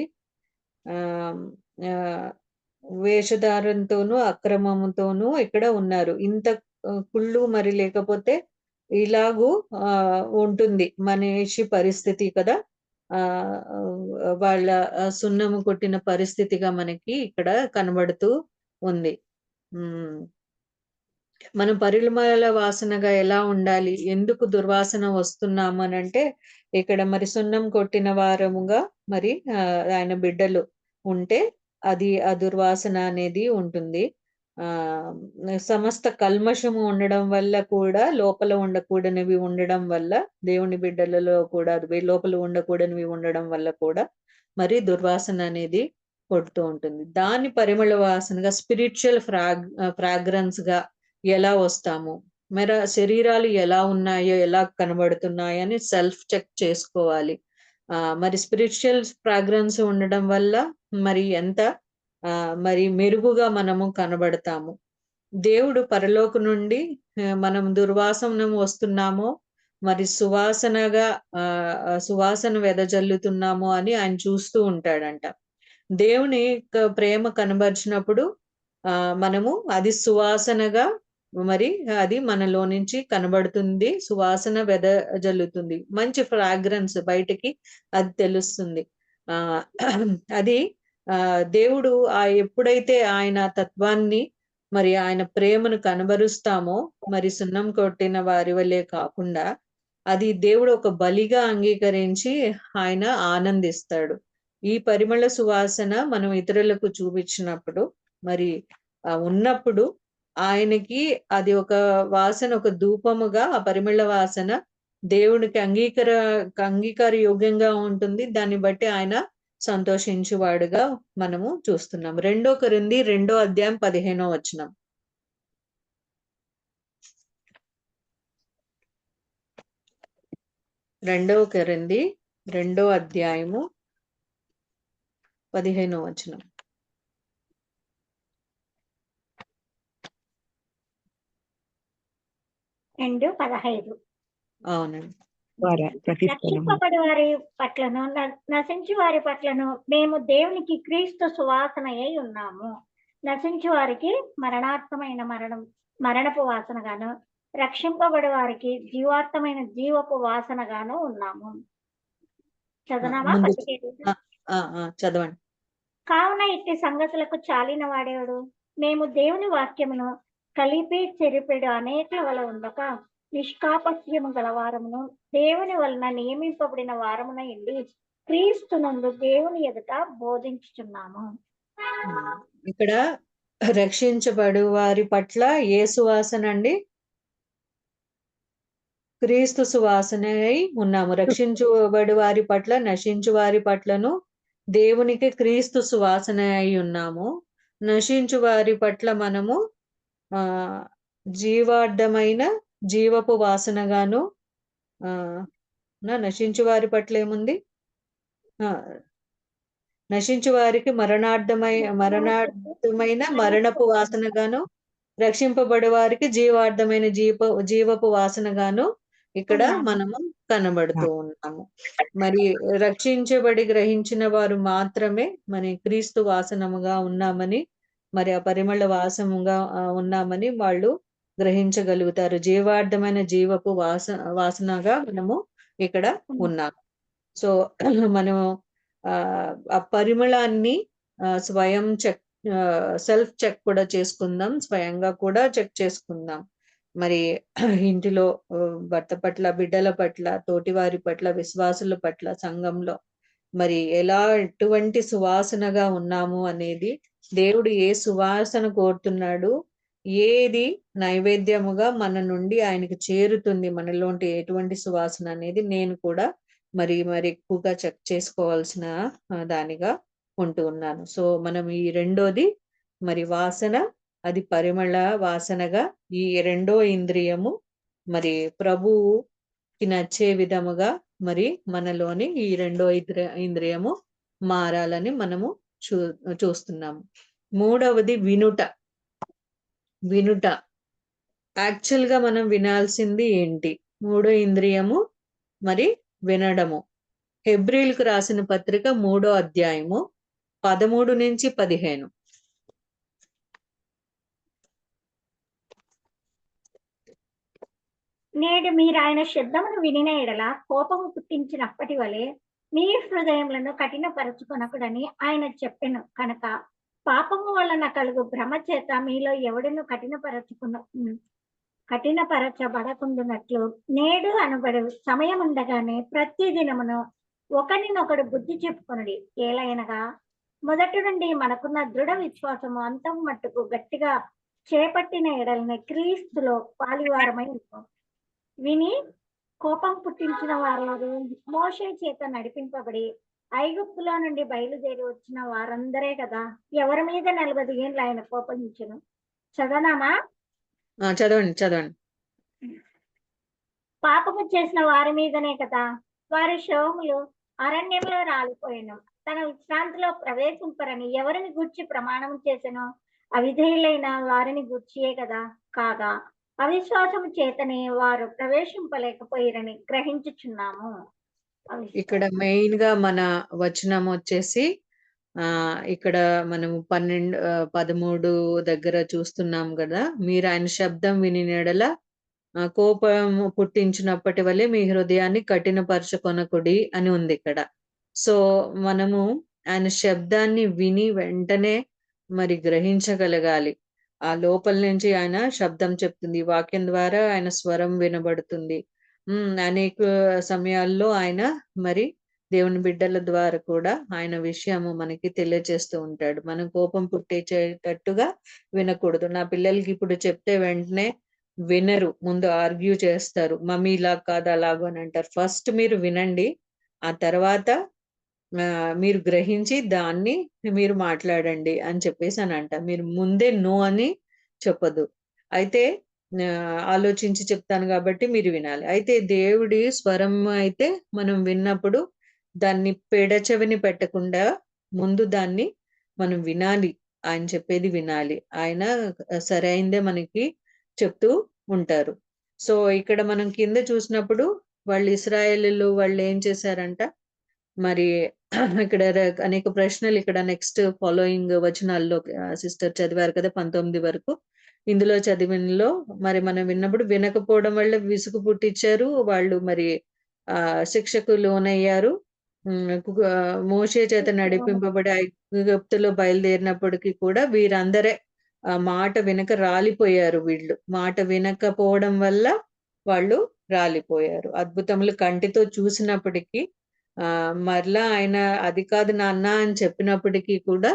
వేషధారంతోనూ అక్రమముతోనూ ఇక్కడ ఉన్నారు. ఇంత కుళ్ళు మరి లేకపోతే ఇలాగూ ఉంటుంది మనిషి పరిస్థితి కదా. వాళ్ళ సున్నము కొట్టిన పరిస్థితిగా మనకి ఇక్కడ కనబడుతూ ఉంది. మనం పరిమళ వాసనగా ఎలా ఉండాలి, ఎందుకు దుర్వాసన వస్తున్నాము అని అంటే ఇక్కడ మరి సున్నం కొట్టిన వారముగా మరి ఆయన బిడ్డలు ఉంటే అది ఆ దుర్వాసన అనేది ఉంటుంది. సమస్త కల్మషము ఉండడం వల్ల కూడా, లోపల ఉండకూడనివి ఉండడం వల్ల, దేవుని బిడ్డలలో కూడా లోపల ఉండకూడనివి ఉండడం వల్ల కూడా మరి దుర్వాసన అనేది కొడుతూ ఉంటుంది. దాని పరిమళ వాసనగా స్పిరిచువల్ ఫ్రాగ్రెన్స్ గా ఎలా వస్తాము, మరి శరీరాలు ఎలా ఉన్నాయో, ఎలా కనబడుతున్నాయో అని సెల్ఫ్ చెక్ చేసుకోవాలి. మరి స్పిరిచువల్ ఫ్రాగ్రెన్స్ ఉండడం వల్ల మరి ఎంత మరి మెరుగుగా మనము కనబడతాము. దేవుడు పరలోక నుండి మనం దుర్వాసనం వస్తున్నామో మరి సువాసన వెదజల్లుతున్నామో అని ఆయన చూస్తూ ఉంటాడంట. దేవుని ప్రేమ కనబరిచినప్పుడు మనము అది సువాసనగా మరి అది మనలో నుంచి కనబడుతుంది, సువాసన వెదజల్లుతుంది, మంచి ఫ్రాగ్రెన్స్ బయటికి అది తెలుస్తుంది. అది దేవుడు ఎప్పుడైతే ఆయన తత్వాన్ని మరి ఆయన ప్రేమను కనబరుస్తామో మరి సున్నం కొట్టిన వారి వల్లే కాకుండా అది దేవుడు ఒక బలిగా అంగీకరించి ఆయన ఆనందిస్తాడు. ఈ పరిమళ సువాసన మనం ఇతరులకు చూపించినప్పుడు మరి ఉన్నప్పుడు ఆయనకి అది ఒక వాసన, ఒక ధూపముగా ఆ పరిమళ వాసన దేవునికి అంగీకార యోగ్యంగా ఉంటుంది. దాన్ని బట్టి ఆయన సంతోషించువాడుగా మనము చూస్తున్నాం. 2 కొరింథీ 2వ అధ్యాయం 15వ వచనం. 2 కొరింథీ 2వ అధ్యాయము 15వ వచనం. 2:15. అవునండి. రక్షింపబడి వారి పట్లను నశించు వారి పట్లను మేము దేవునికి క్రీస్తు సువాసన అయి ఉన్నాము. నశించు వారికి మరణార్థమైన మరణపు వాసనగాను, రక్షింపబడి వారికి జీవార్థమైన జీవపు వాసనగాను ఉన్నాము. చదవనామా? చదవండి. కావున ఇట్టి సంగతులకు చాలిన వాడేవాడు మేము దేవుని వాక్యమును కలిపి చెరిపెడు అనేకుల వల్ల ఉండక నిష్కాపట్యము గల వారమును దేవుని వలన నియమింపబడిన వారమున ఎండి క్రీస్తునందు దేవుని ఎదుట బోధించుచున్నాము. ఇక్కడ రక్షించబడు వారి పట్ల ఏ సువాసన అండి? క్రీస్తు సువాసన అయి ఉన్నాము. రక్షించబడు వారి పట్ల, నశించు వారి పట్లను దేవునికి క్రీస్తు సువాసన అయి ఉన్నాము. నశించు వారి పట్ల మనము జీవార్థమైన జీవపు వాసనగాను, నశించు వారి పట్ల ఏముంది? నశించు వారికి మరణార్థమైన మరణపు వాసనగాను, రక్షింపబడే వారికి జీవార్థమైన జీవపు వాసనగాను ఇక్కడ మనము కనబడుతూ ఉన్నాము. మరి రక్షించబడి గ్రహించిన వారు మాత్రమే మరి క్రీస్తు వాసనముగా ఉన్నామని, మరి ఆ పరిమళ వాసముగా ఉన్నామని వాళ్ళు గ్రహించగలుగుతారు. జీవార్థమైన జీవపు వాసనగా మనము ఇక్కడ ఉన్నాము. సో మనము ఆ పరిమళాన్ని స్వయం సెల్ఫ్ చెక్ కూడా చేసుకుందాం, స్వయంగా కూడా చెక్ చేసుకుందాం. మరి ఇంటిలో భర్త పట్ల, బిడ్డల పట్ల, తోటివారి పట్ల, విశ్వాసుల పట్ల, సంఘంలో మరి ఎటువంటి సువాసనగా ఉన్నాము అనేది, దేవుడు ఏ సువాసన కోరుతున్నాడు, ఏది నైవేద్యముగా మన నుండి ఆయనకు చేరుతుంది, మనలోంటి ఎటువంటి సువాసన అనేది నేను కూడా మరి ఎక్కువగా చెక్ చేసుకోవాల్సిన దానిగా ఉంటూ ఉన్నాను. సో మనం ఈ రెండోది మరి వాసన, అది పరిమళ వాసనగా ఈ రెండో ఇంద్రియము మరి ప్రభువుకి నచ్చే విధముగా మరి మనలోని ఈ రెండో ఇంద్రియము మారాలని మనము చూస్తున్నాము. మూడవది వినుట. యాక్చువల్ గా మనం వినాల్సింది ఏంటి? మూడో ఇంద్రియము మరి వినడము. హెబ్రీలకు రాసిన పత్రిక 3వ అధ్యాయము 13 నుంచి 15. నేడు మీరు ఆయన శబ్దమును వినిన ఎడల కోపము పుట్టించినప్పటి వలె మీ హృదయములను కఠినపరచుకొనకుడని ఆయన చెప్పెను. కనుక పాపము వలన కలుగు భ్రమ చేత మీలో ఎవడును కఠినపరచబడకుండునట్లు నేడు అనబడు సమయం ఉండగానే ప్రతి దినమును ఒకరినొకడు బుద్ధి చెప్పుకొనుడి. ఏలైనగా మొదటి నుండి మనకున్న దృఢ విశ్వాసము అంతం మట్టుకు గట్టిగా చేపట్టిన ఎడలని క్రీస్తులో పాలివారమై ఉంటాం. విని కోపం పుట్టించిన వారు మోషే చేత నడిపింపబడి ఐగుప్తులో నుండి బయలుదేరి వచ్చిన వారందరే కదా. ఎవరి మీద 40 ఏళ్ళు ఆయన కోపించును. చదవనామా? చదవండి. పాపము చేసిన వారి మీదనే కదా వారి శవములు అరణ్యంలో రాలిపోయాను. తన విశ్రాంతిలో ప్రవేశింపరని ఎవరిని గూర్చి ప్రమాణం చేసెనో అవిధేయులైన వారిని గూర్చియే కదా. కాగా అవిశ్వాసము చేతనే వారు ప్రవేశింపలేకపోయారని గ్రహించుచున్నాము. ఇక్కడ మెయిన్ గా మన వచనం వచ్చేసి ఇక్కడ మనము 13 దగ్గర చూస్తున్నాం కదా. మీరు ఆయన శబ్దం వినినెడల కోపం పుట్టించినప్పటి వల్లే మీ హృదయాన్ని కఠినపరచుకొనకుడి అని ఉంది ఇక్కడ. సో మనము ఆయన శబ్దాన్ని విని వెంటనే మరి గ్రహించగలగాలి. ఆ లోపల నుంచి ఆయన శబ్దం చెప్తుంది, వాక్యం ద్వారా ఆయన స్వరం వినబడుతుంది. అనేక సమయాల్లో ఆయన మరి దేవుని బిడ్డల ద్వారా కూడా ఆయన విషయము మనకి తెలియజేస్తూ ఉంటాడు. మనం కోపం పుట్టించేటట్టుగా వినకూడదు. నా పిల్లలకి ఇప్పుడు చెప్తే వెంటనే వినరు, ముందు ఆర్గ్యూ చేస్తారు. మమ్మీ ఇలా కాదు అలాగో అని అంటారు. ఫస్ట్ మీరు వినండి, ఆ తర్వాత మీరు గ్రహించి దాన్ని మీరు మాట్లాడండి అని చెప్పేసి అని అంట. మీరు ముందే నో అని చెప్పదు. అయితే ఆలోచించి చెప్తాను కాబట్టి మీరు వినాలి. అయితే దేవుడి స్వరం అయితే మనం విన్నప్పుడు దాన్ని పెడచెవిని పెట్టకుండా ముందు దాన్ని మనం వినాలి. ఆయన చెప్పేది వినాలి. ఆయన సరైందే మనకి చెప్తూ ఉంటారు. సో ఇక్కడ మనం కింద చూసినప్పుడు వాళ్ళు ఇశ్రాయేలీయులు వాళ్ళు ఏం చేశారంట, మరి ఇక్కడ అనేక ప్రశ్నలు ఇక్కడ నెక్స్ట్ ఫాలోయింగ్ వచనాల్లో సిస్టర్ చదివారు కదా 19 వరకు. ఇందులో చదివినలో మరి మనం విన్నప్పుడు వినకపోవడం వల్ల విసుగు పుట్టించారు వాళ్ళు, మరి శిక్షకు లోనయ్యారు. మోషే చేత నడిపింపబడి ఐగుప్తులో బయలుదేరినప్పటికీ కూడా వీరందరే మాట వినక రాలిపోయారు. వీళ్ళు మాట వినకపోవడం వల్ల వాళ్ళు రాలిపోయారు. అద్భుతములు కంటితో చూసినప్పటికీ మరలా ఆయన అది కాదు నాన్న అని చెప్పినప్పటికీ కూడా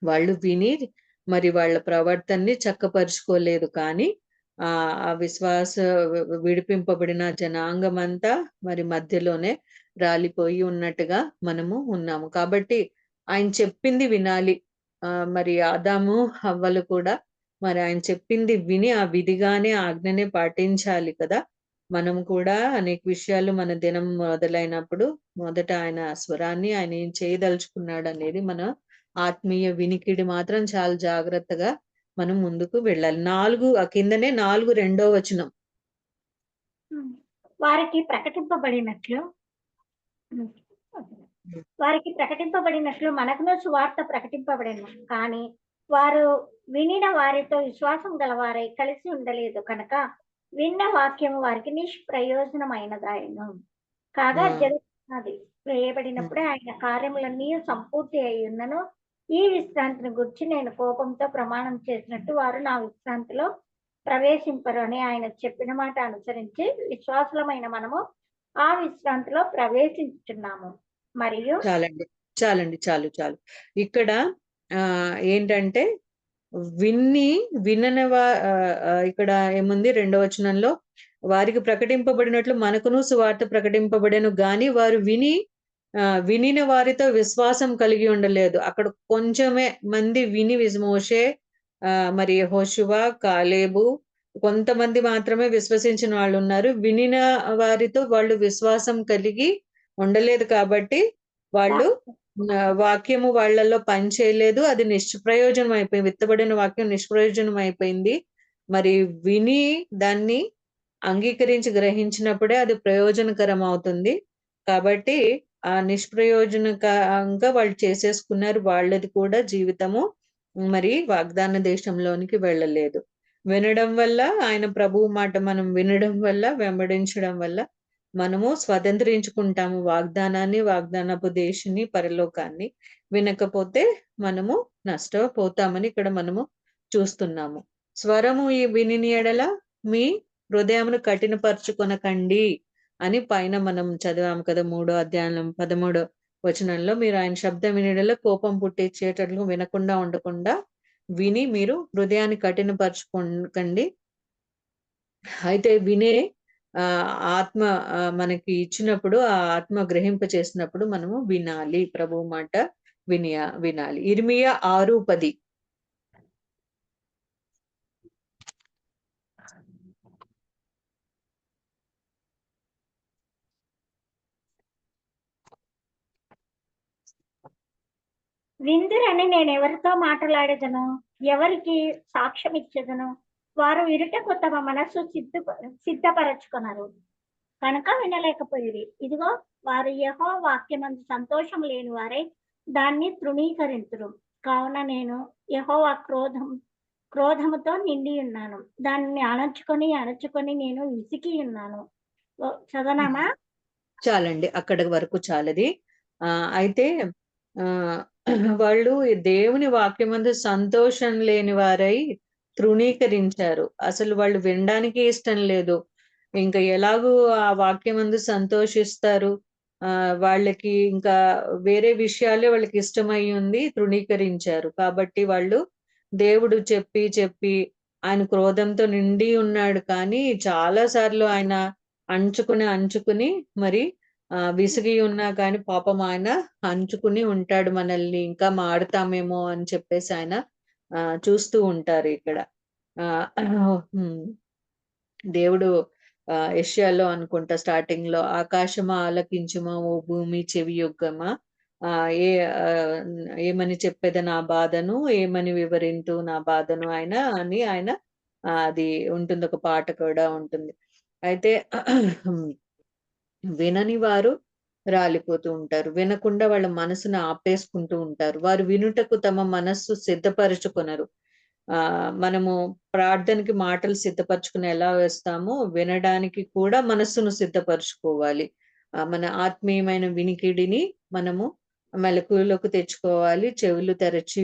వాళ్ళు విని మరి వాళ్ళ ప్రవర్తనని చక్కపరుచుకోలేదు. కానీ ఆ విశ్వాస విడిపింపబడిన జనాంగం అంతా మరి మధ్యలోనే రాలిపోయి ఉన్నట్టుగా మనము ఉన్నాము. కాబట్టి ఆయన చెప్పింది వినాలి. మరి ఆదాము హవ్వలు కూడా మరి ఆయన చెప్పింది విని ఆ విధిగానే ఆజ్ఞనే పాటించాలి కదా. మనం కూడా అనేక విషయాలు మన దినం మొదలైనప్పుడు మొదట ఆయన స్వరాన్ని ఆయన ఏం చేయదలుచుకున్నాడు అనేది మన ఆత్మీయ వినికిడి మాత్రం చాలా జాగ్రత్తగా మనం ముందుకు వెళ్ళాలి. 4 కిందనే 4 రెండో వచనం. వారికి ప్రకటింపబడినట్లు మనకును సువార్త ప్రకటింపబడిన, కానీ వారు వినిన వారితో విశ్వాసం గలవారై కలిసి ఉండలేదు కనుక విన్న వాక్యము వారికి నిష్ప్రయోజనమైనదాయను. కాగా జరుగుతున్నది వేయబడినప్పుడే ఆయన కార్యములన్నీ సంపూర్తి అయి ఉన్నను. ఈ విశ్రాంతిని గురించి నేను కోపంతో ప్రమాణం చేసినట్టు వారు నా విశ్రాంతిలో ప్రవేశింపరు అని ఆయన చెప్పిన మాట అనుసరించి విశ్వాసులమైన మనము ఆ విశ్రాంతిలో ప్రవేశించుతున్నాము. మరియు చాలు ఇక్కడ ఏంటంటే విననవా ఇక్కడ ఏముంది రెండవ వచనంలో, వారికి ప్రకటింపబడినట్లు మనకును సువార్త ప్రకటింపబడెను గాని వారు వినిన వారితో విశ్వాసం కలిగి ఉండలేదు. అక్కడ కొంచెమే మంది విని మోషే మరి యెహోషువ కాలేబు కొంతమంది మాత్రమే విశ్వసించిన వాళ్ళు ఉన్నారు. వినిన వారితో వాళ్ళు విశ్వాసం కలిగి ఉండలేదు కాబట్టి వాళ్ళు వాక్యము వాళ్ళల్లో పనిచేయలేదు. అది నిష్ప్రయోజనం అయిపోయింది. విత్తబడిన వాక్యం నిష్ప్రయోజనం అయిపోయింది. మరి విని దాన్ని అంగీకరించి గ్రహించినప్పుడే అది ప్రయోజనకరం అవుతుంది. కాబట్టి ఆ నిష్ప్రయోజనకంగా వాళ్ళు చేసేసుకున్నారు. వాళ్ళది కూడా జీవితము మరి వాగ్దాన దేశంలోనికి వెళ్ళలేదు. వినడం వల్ల ఆయన ప్రభువు మాట మనం వినడం వల్ల వెంబడించడం వల్ల మనము స్వతంత్రించుకుంటాము వాగ్దానాన్ని, వాగ్దానపు దేశాన్ని, పరలోకాన్ని. వినకపోతే మనము నష్టపోతామని ఇక్కడ మనము చూస్తున్నాము. స్వరము ఈ విని ఎడల మీ హృదయమును కఠినపరచుకొనకండి అని పైన మనం చదివాము కదా 3వ అధ్యాయం 13వ వచనంలో. మీరు ఆయన శబ్దం వినడలో కోపం పుట్టించేటట్లు వినకుండా ఉండకుండా విని మీరు హృదయాన్ని కఠినపరచుకోకండి. అయితే వినే ఆత్మ మనకి ఇచ్చినప్పుడు ఆ ఆత్మ గ్రహింప చేసినప్పుడు మనము వినాలి, ప్రభువు మాట వినాలి. ఇర్మియా 6:10. విందురని నేను ఎవరితో మాట్లాడేదను, ఎవరికి సాక్ష్యం ఇచ్చేదను? వారు వినుటకు తమ మనస్సు సిద్ధపరచుకున్నారు కనుక వినలేకపోయేది. ఇదిగో వారు యెహోవా వాక్యమందు సంతోషం లేని వారే దాన్ని తృణీకరింతురు. కావున నేను యెహోవా క్రోధముతో నిండి ఉన్నాను, దాన్ని అణచుకొని నేను విసికి ఉన్నాను. చదవనామా? చాలండి, అక్కడి వరకు చాలది. అయితే వాళ్ళు దేవుని వాక్యమందు సంతోషం లేని వారై తృణీకరించారు. అసలు వాళ్ళు వినడానికి ఇష్టం లేదు. ఇంకా ఎలాగూ ఆ వాక్యమందు సంతోషిస్తారు? వాళ్ళకి ఇంకా వేరే విషయాలే వాళ్ళకి ఇష్టమై ఉంది, తృణీకరించారు. కాబట్టి వాళ్ళు దేవుడు చెప్పి చెప్పి ఆయన క్రోధంతో నిండి ఉన్నాడు, కానీ చాలా సార్లు ఆయన అంచుకుని మరి విసిగి ఉన్నా కానీ పాపం ఆయన అంచుకుని ఉంటాడు, మనల్ని ఇంకా మాడుతామేమో అని చెప్పేసి ఆయన చూస్తూ ఉంటారు ఇక్కడ. దేవుడు యెషయాలో అనుకుంటా స్టార్టింగ్ లో, ఆకాశమా ఆలకించుమా ఓ భూమి చెవి యొగ్గమా, ఏమని చెప్పేది నా బాధను, ఏమని వివరింతు నా బాధను ఆయన అది ఉంటుంది, ఒక పాట కూడా ఉంటుంది. అయితే వినని వారు రాలిపోతూ ఉంటారు, వినకుండా వాళ్ళ మనసును ఆపేసుకుంటూ ఉంటారు, వారు వినుటకు తమ మనస్సు సిద్ధపరచుకొనరు. మనము ప్రార్థనకి మాటలు సిద్ధపరచుకుని ఎలా వేస్తామో, వినడానికి కూడా మనస్సును సిద్ధపరచుకోవాలి. మన ఆత్మీయమైన వినికిడిని మనము మెలకువలోకి తెచ్చుకోవాలి, చెవులు తెరచి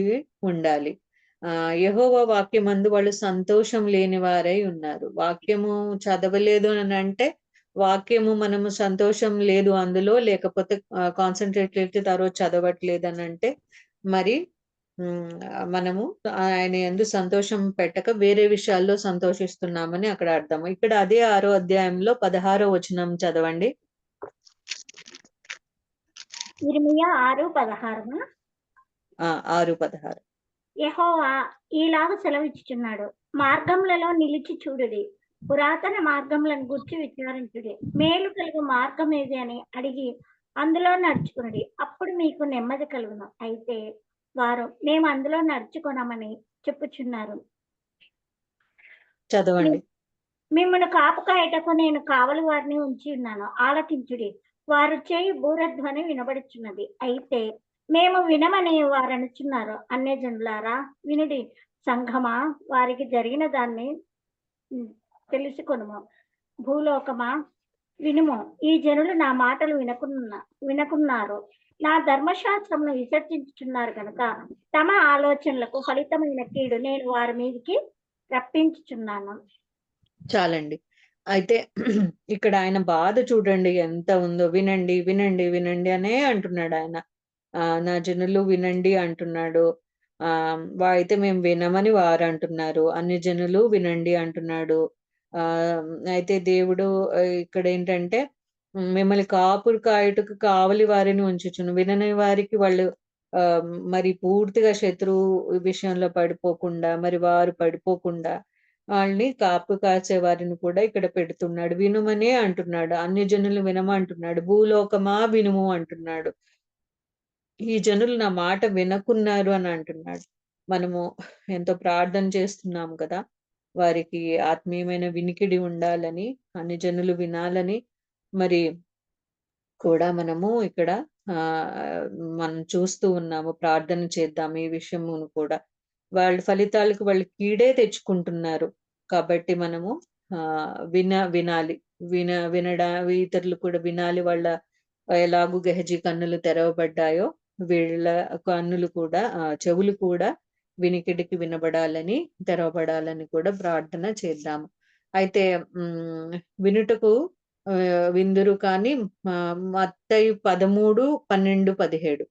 ఉండాలి. యెహోవా వాక్యమందు వాళ్ళు సంతోషం లేని వారై ఉన్నారు. వాక్యము చదవలేదు అని అంటే, వాక్యము మనము సంతోషం లేదు అందులో, లేకపోతే కాన్సన్ట్రేట్ లేదు ఆ రోజు చదవట్లేదు అని అంటే, మరి మనము ఆయన యందు సంతోషం పెట్టక వేరే విషయాల్లో సంతోషిస్తున్నామని అక్కడ అర్థం. ఇక్కడ అదే 6వ అధ్యాయంలో 16వ వచనం చదవండి. ఇర్మియా 6:16. 6:16. యెహోవా ఈలాగు సెలవిచ్చుచున్నాడు, మార్గములలో నిలిచి చూడుడి, పురాతన మార్గములను గుర్చి విచారించుడి, మేలు కలుగు మార్గం ఏది అని అడిగి అందులో నడుచుకునుడి, అప్పుడు మీకు నెమ్మది కలుగును. అయితే వారు మేము అందులో నడుచుకున్నామని చెప్పుచున్నారు. చదవండి. మిమ్మల్ని కాపు కాయటకు నేను కావలి వారిని ఉంచి ఉన్నాను, ఆలకించుడి, వారు చేయి బూరధ్వని వినబడుచున్నది. అయితే మేము వినమని వారు అనుచున్నారు. అన్యజనులారా వినుడి, సంఘమా వారికి జరిగిన దాన్ని తెలుసుకొనుము, భూలోకమా వినుము. ఈ జనులు నా మాటలు వినకున్నారు, నా ధర్మశాస్త్రమును విసర్జించుచున్నారు కనుక తమ ఆలోచనలకు ఫలితమైన కీడు నేను వారి మీదకి రప్పించుచున్నాను. చాలండి. అయితే ఇక్కడ ఆయన బాధ చూడండి ఎంత ఉందో. వినండి వినండి వినండి అనే అంటున్నాడు ఆయన. నా జనులు వినండి అంటున్నాడు. అయితే మేము వినమని వారు అంటున్నారు. అన్ని జనులు వినండి అంటున్నాడు. అయితే దేవుడు ఇక్కడ ఏంటంటే, మిమ్మల్ని కాపు కాయుటకు కావలి వారిని ఉంచుచును, వినని వారికి వాళ్ళు మరి పూర్తిగా శత్రువు విషయంలో పడిపోకుండా, మరి వారు పడిపోకుండా వాళ్ళని కాపు కాసే వారిని కూడా ఇక్కడ పెడుతున్నాడు. వినుమనే అంటున్నాడు, అన్ని జనులు వినమంటున్నాడు, భూలోకమా వినుము అంటున్నాడు. ఈ జనులు నా మాట వినకున్నారు అని అంటున్నాడు. మనము ఎంతో ప్రార్థన చేస్తున్నాం కదా, వారికి ఆత్మీయమైన వినికిడి ఉండాలని, అన్ని జనులు వినాలని మరి కూడా మనము ఇక్కడ మనం చూస్తూ ఉన్నాము. ప్రార్థన చేద్దాం ఈ విషయమును కూడా. వాళ్ళ ఫలితాలకు వాళ్ళు కీడే తెచ్చుకుంటున్నారు. కాబట్టి మనము వినాలి, ఇతరులు కూడా వినాలి. వాళ్ళ ఎలాగూ గెహజీ కన్నులు తెరవబడ్డాయో, వీళ్ళ కన్నులు కూడా, చెవులు కూడా వినికిడికి వినబడాలని, తెరవబడాలని కూడా ప్రార్థన చేద్దాము. అయితే వినుటకు విందురు కానీ, మత్తయి 13:12-17.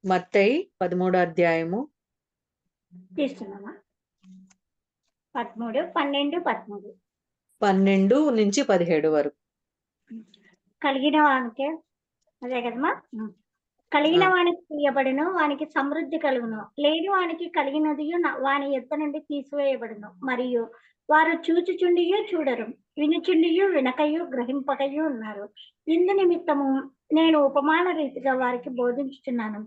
మత్తయి 13వ అధ్యాయము తీస్తున్నామా? 13, 12, 12 నుంచి 17 వరకు. కలిగిన వానికి అదే కదమ్మా. కలిగిన వానికి తీయబడును, వానికి సమృద్ధి కలుగును, లేని వానికి కలిగినది వాని ఎత్త నుండి తీసివేయబడును. మరియు వారు చూచుచుండియు చూడరు, వినుచుండియు వినకయు గ్రహింపకయు ఉన్నారు. ఇందు నిమిత్తము నేను ఉపమాన రీతిగా వారికి బోధించుచున్నాను.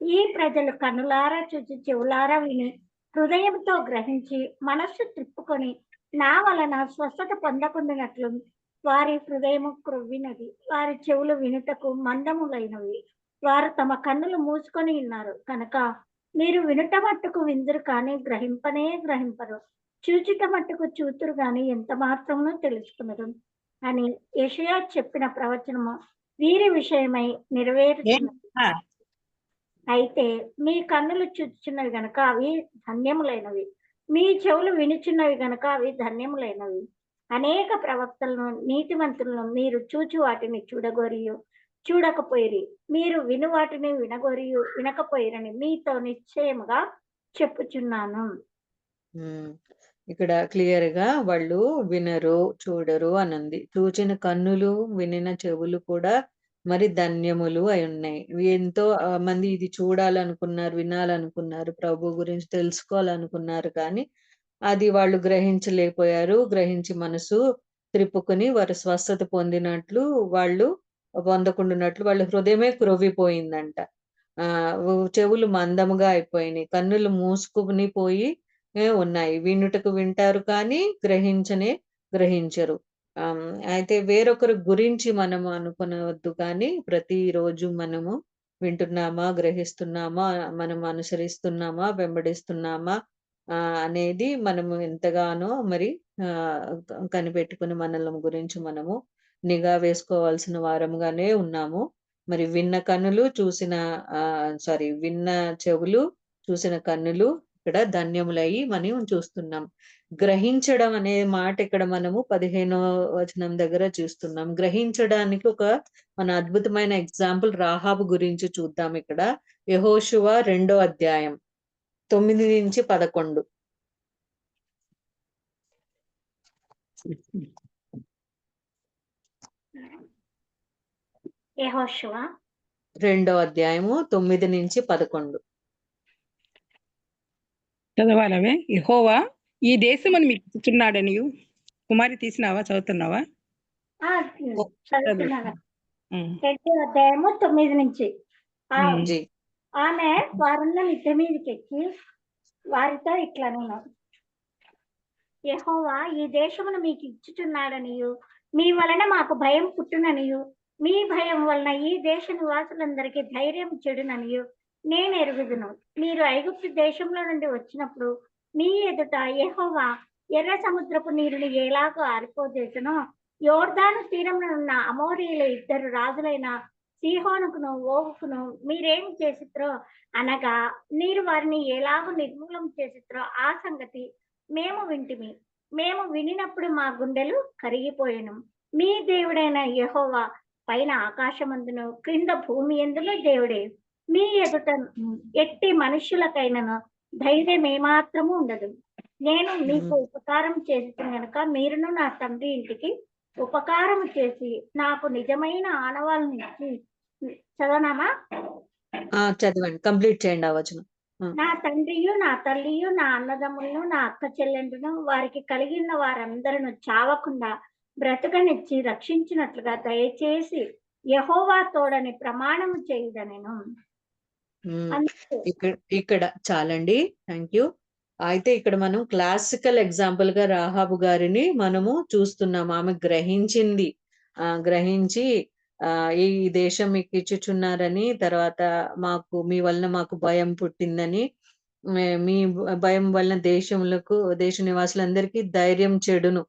ఈ ప్రజలు కన్నులారా చూచి, చెవులారా విని, హృదయంతో గ్రహించి, మనస్సు త్రిప్పుకొని నా వలన స్వస్థత పొందకుండానట్లు వారి హృదయము క్రొవ్వినది, వారి చెవులు వినుటకు మందములైనవి, వారు తమ కన్నులు మూసుకొని ఉన్నారు కనుక మీరు వినుట మట్టుకు విందురు కానీ గ్రహింపనే గ్రహింపరు, చూచుట మట్టుకు చూతురు కానీ ఎంత మాత్రమును తెలుసుకున్నారు అని యెషయా చెప్పిన ప్రవచనము వీరి విషయమై నెరవేరుచున్నది. అయితే మీ కన్నులు చూచుచున్నవి గనక అవి ధన్యములైనవి, మీ చెవులు వినుచున్నవి గనక అవి ధన్యములైనవి. అనేక ప్రవక్తలను నీతిమంతులను మీరు చూచి వాటిని చూడగోరియు చూడకపోయిరి, మీరు విను వాటిని వినగోరియు వినకపోయిరని మీతో నిశ్చయముగా చెప్పుచున్నాను. ఇక్కడ క్లియర్ గా వాళ్ళు వినరు చూడరు అనంది. చూచిన కన్నులు వినిన చెవులు కూడా మరి ధన్యములు అయి ఉన్నాయి. ఎంతో మంది ఇది చూడాలనుకున్నారు, వినాలనుకున్నారు, ప్రభు గురించి తెలుసుకోవాలనుకున్నారు, కానీ అది వాళ్ళు గ్రహించలేకపోయారు. గ్రహించి మనసు త్రిప్పుకొని వారు స్వస్థత వాళ్ళు పొందకుండాన్నట్లు వాళ్ళ హృదయమే క్రొవ్విపోయిందంట. చెవులు మందముగా అయిపోయినాయి, కన్నులు మూసుకుని పోయి ఉన్నాయి. వినుటకు వింటారు కానీ గ్రహించరు. అయితే వేరొకరి గురించి మనము అనుకునవద్దు, కానీ ప్రతిరోజు మనము వింటున్నామా, గ్రహిస్తున్నామా, మనం అనుసరిస్తున్నామా, వెంబడిస్తున్నామా అనేది మనము ఎంతగానో మరి కనిపెట్టుకుని మనల గురించి మనము నిఘా వేసుకోవాల్సిన వారముగానే ఉన్నాము. మరి విన్న కన్నులు విన్న చెవులు చూసిన కన్నులు ఇక్కడ ధన్యములయ్యి మనం చూస్తున్నాం. గ్రహించడం అనే మాట ఇక్కడ మనము 15వ వచనం దగ్గర చూస్తున్నాం. గ్రహించడానికి ఒక మన అద్భుతమైన ఎగ్జాంపుల్ రాహాబు గురించి చూద్దాం. ఇక్కడ యెహోషువ 2వ అధ్యాయం 9 నుంచి 11. యెహోషువ 2వ అధ్యాయము 9 నుంచి 11. చదవాలవే. యెహోవా ఈ దేశమని మీకు ఇచ్చుచున్నాడనియు. కుమారి తీసినావా, చదువుతున్నావా? చదువుతున్నాను. 2వ అధ్యాయము 9 నుంచి. ఆమె వారున్న మిద్దె మీదకి ఎక్కి వారితో ఇట్లా నేను, యెహోవా ఈ దేశమును మీకు ఇచ్చుచున్నాడనియు, మీ వలన మాకు భయం పుట్టుననియు, మీ భయం వలన ఈ దేశ నివాసులందరికీ ధైర్యం చెడుననియు నేను ఎరుగుదును. మీరు ఐగుప్తు దేశంలో నుండి వచ్చినప్పుడు మీ ఎదుట యెహోవా ఎర్ర సముద్రపు నీరుని ఎలాగో ఆరిపోజేసనో, యోర్దాను తీరంలో ఉన్న అమోరీయుల 2 రాజులైన సీహోనుకును ఓగుకును మీరేమి చేసిత్రో అనగా మీరు వారిని ఎలాగో నిర్మూలం చేసిత్రో ఆ సంగతి మేము వింటిమి. మేము వినినప్పుడు మా గుండెలు కరిగిపోయాను. మీ దేవుడైన యెహోవా పైన ఆకాశమందును క్రింద భూమి ఎందును దేవుడే. మీ ఎదుట ఎట్టి మనుషులకైనను ధైర్యం ఏమాత్రము ఉండదు. నేను మీకు ఉపకారం చేసి కనుక మీరును నా తండ్రి ఇంటికి ఉపకారం చేసి నాకు నిజమైన ఆనవాళ్ళని ఇచ్చి, చదవనామా? చదవండి, కంప్లీట్ చేయండి ఆ వచనం. నా తండ్రియు నా తల్లియు నా అన్నదమ్ములను నా అక్క చెల్లెండును వారికి కలిగిన వారందరూ చావకుండా బ్రతకనిచ్చి రక్షించినట్లుగా దయచేసి యెహోవా తోడని ప్రమాణము చేయుదనెను. ఇక్కడ చాలండి, థ్యాంక్ యూ. అయితే ఇక్కడ మనం క్లాసికల్ ఎగ్జాంపుల్ గా రాహాబు గారిని మనము చూస్తున్నాం. ఆమె గ్రహించి ఈ దేశం మీకు ఇచ్చుచున్నారని, తర్వాత మీ వలన మాకు భయం పుట్టిందని, మీ భయం వలన దేశ నివాసులందరికీ ధైర్యం చెడును.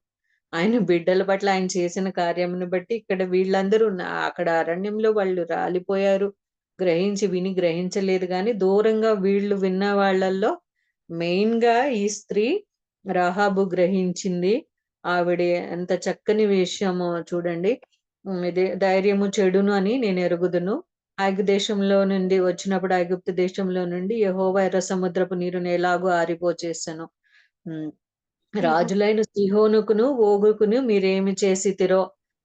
ఆయన బిడ్డల పట్ల ఆయన చేసిన కార్యమును బట్టి ఇక్కడ వీళ్ళందరూ అక్కడ అరణ్యంలో వాళ్ళు రాలిపోయారు. విని గ్రహించలేదు, కానీ దూరంగా వీళ్ళు విన్న వాళ్ళల్లో మెయిన్ గా ఈ స్త్రీ రాహాబు గ్రహించింది. ఆవిడ ఎంత చక్కని విషయము చూడండి. ధైర్యము చెడును అని నేను ఎరుగుదును. దేశంలో నుండి వచ్చినప్పుడు ఐగుప్తు దేశంలో నుండి యెహోవా ఎర్ర సముద్రపు నీరుని ఎలాగో ఆరిపోచేసాను. రాజులైన సిహోనుకును ఓగుకును మీరేమి చేసితిరో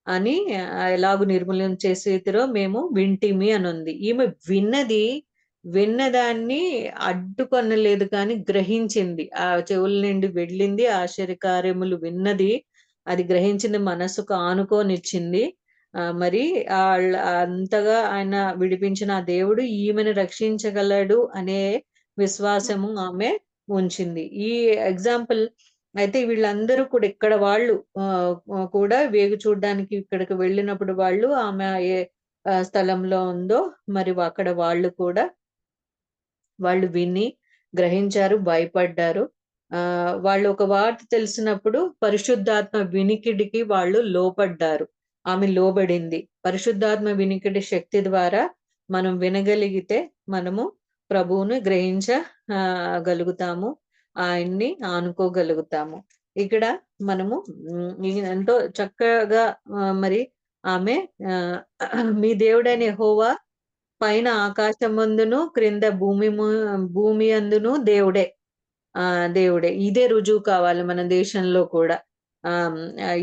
అని, ఎలాగూ నిర్మూలన చేసితిరో మేము వింటిమి అని ఉంది. ఈమె విన్నదాన్ని అడ్డుకొనలేదు, కానీ గ్రహించింది. ఆ చెవుల నుండి వెళ్ళింది, ఆశ్చర్యకార్యములు విన్నది, అది గ్రహించింది, మనసుకు ఆనుకోనిచ్చింది. మరి అంతగా ఆయన విడిపించిన ఆ దేవుడు ఈమెను రక్షించగలడు అనే విశ్వాసము ఆమె ఉంచింది. ఈ ఎగ్జాంపుల్ అయితే వీళ్ళందరూ కూడా ఇక్కడ వాళ్ళు కూడా వేగు చూడడానికి ఇక్కడికి వెళ్ళినప్పుడు ఆమె ఏ స్థలంలో ఉందో మరి అక్కడ వాళ్ళు విని గ్రహించారు, భయపడ్డారు. వాళ్ళు ఒక వార్త తెలిసినప్పుడు పరిశుద్ధాత్మ వినికిడికి వాళ్ళు లోపడ్డారు. ఆమె లోబడింది. పరిశుద్ధాత్మ వినికిడి శక్తి ద్వారా మనం వినగలిగితే మనము ప్రభువును గ్రహించగలుగుతాము, ఆయన్ని ఆనుకోగలుగుతాము. ఇక్కడ మనము ఎంతో చక్కగా మరి ఆమె మీ దేవుడైన యెహోవా పైన ఆకాశమందును క్రింద భూమి అందును దేవుడే. దేవుడే. ఇదే రుజువు కావాలి మన దేశంలో కూడా.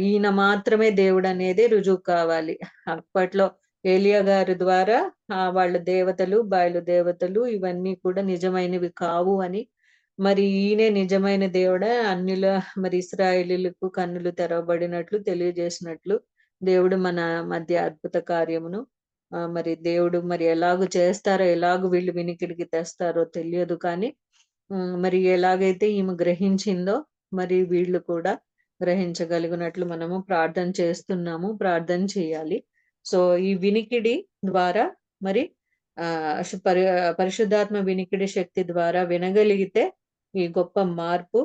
ఈయన మాత్రమే దేవుడు అనేది రుజువు కావాలి. అప్పట్లో ఏలియా గారి ద్వారా వాళ్ళ దేవతలు బయలు దేవతలు ఇవన్నీ కూడా నిజమైనవి కావు అని, మరి ఈయనే నిజమైన దేవుడే అన్యుల మరి ఇశ్రాయేలీయులకు కన్నులు తెరవబడినట్లు తెలియజేసినట్లు దేవుడు మన మధ్య అద్భుత కార్యమును మరి దేవుడు మరి ఎలాగూ చేస్తారో ఎలాగూ వీళ్ళు వినికిడికి తెస్తారో తెలియదు కానీ మరి ఎలాగైతే ఈమె గ్రహించిందో మరి వీళ్ళు కూడా గ్రహించగలిగినట్లు మనము ప్రార్థన చేస్తున్నాము, ప్రార్థన చేయాలి. సో ఈ వినికిడి ద్వారా మరి పరిశుద్ధాత్మ వినికిడి శక్తి ద్వారా వినగలిగితే ఈ గొప్ప మార్పు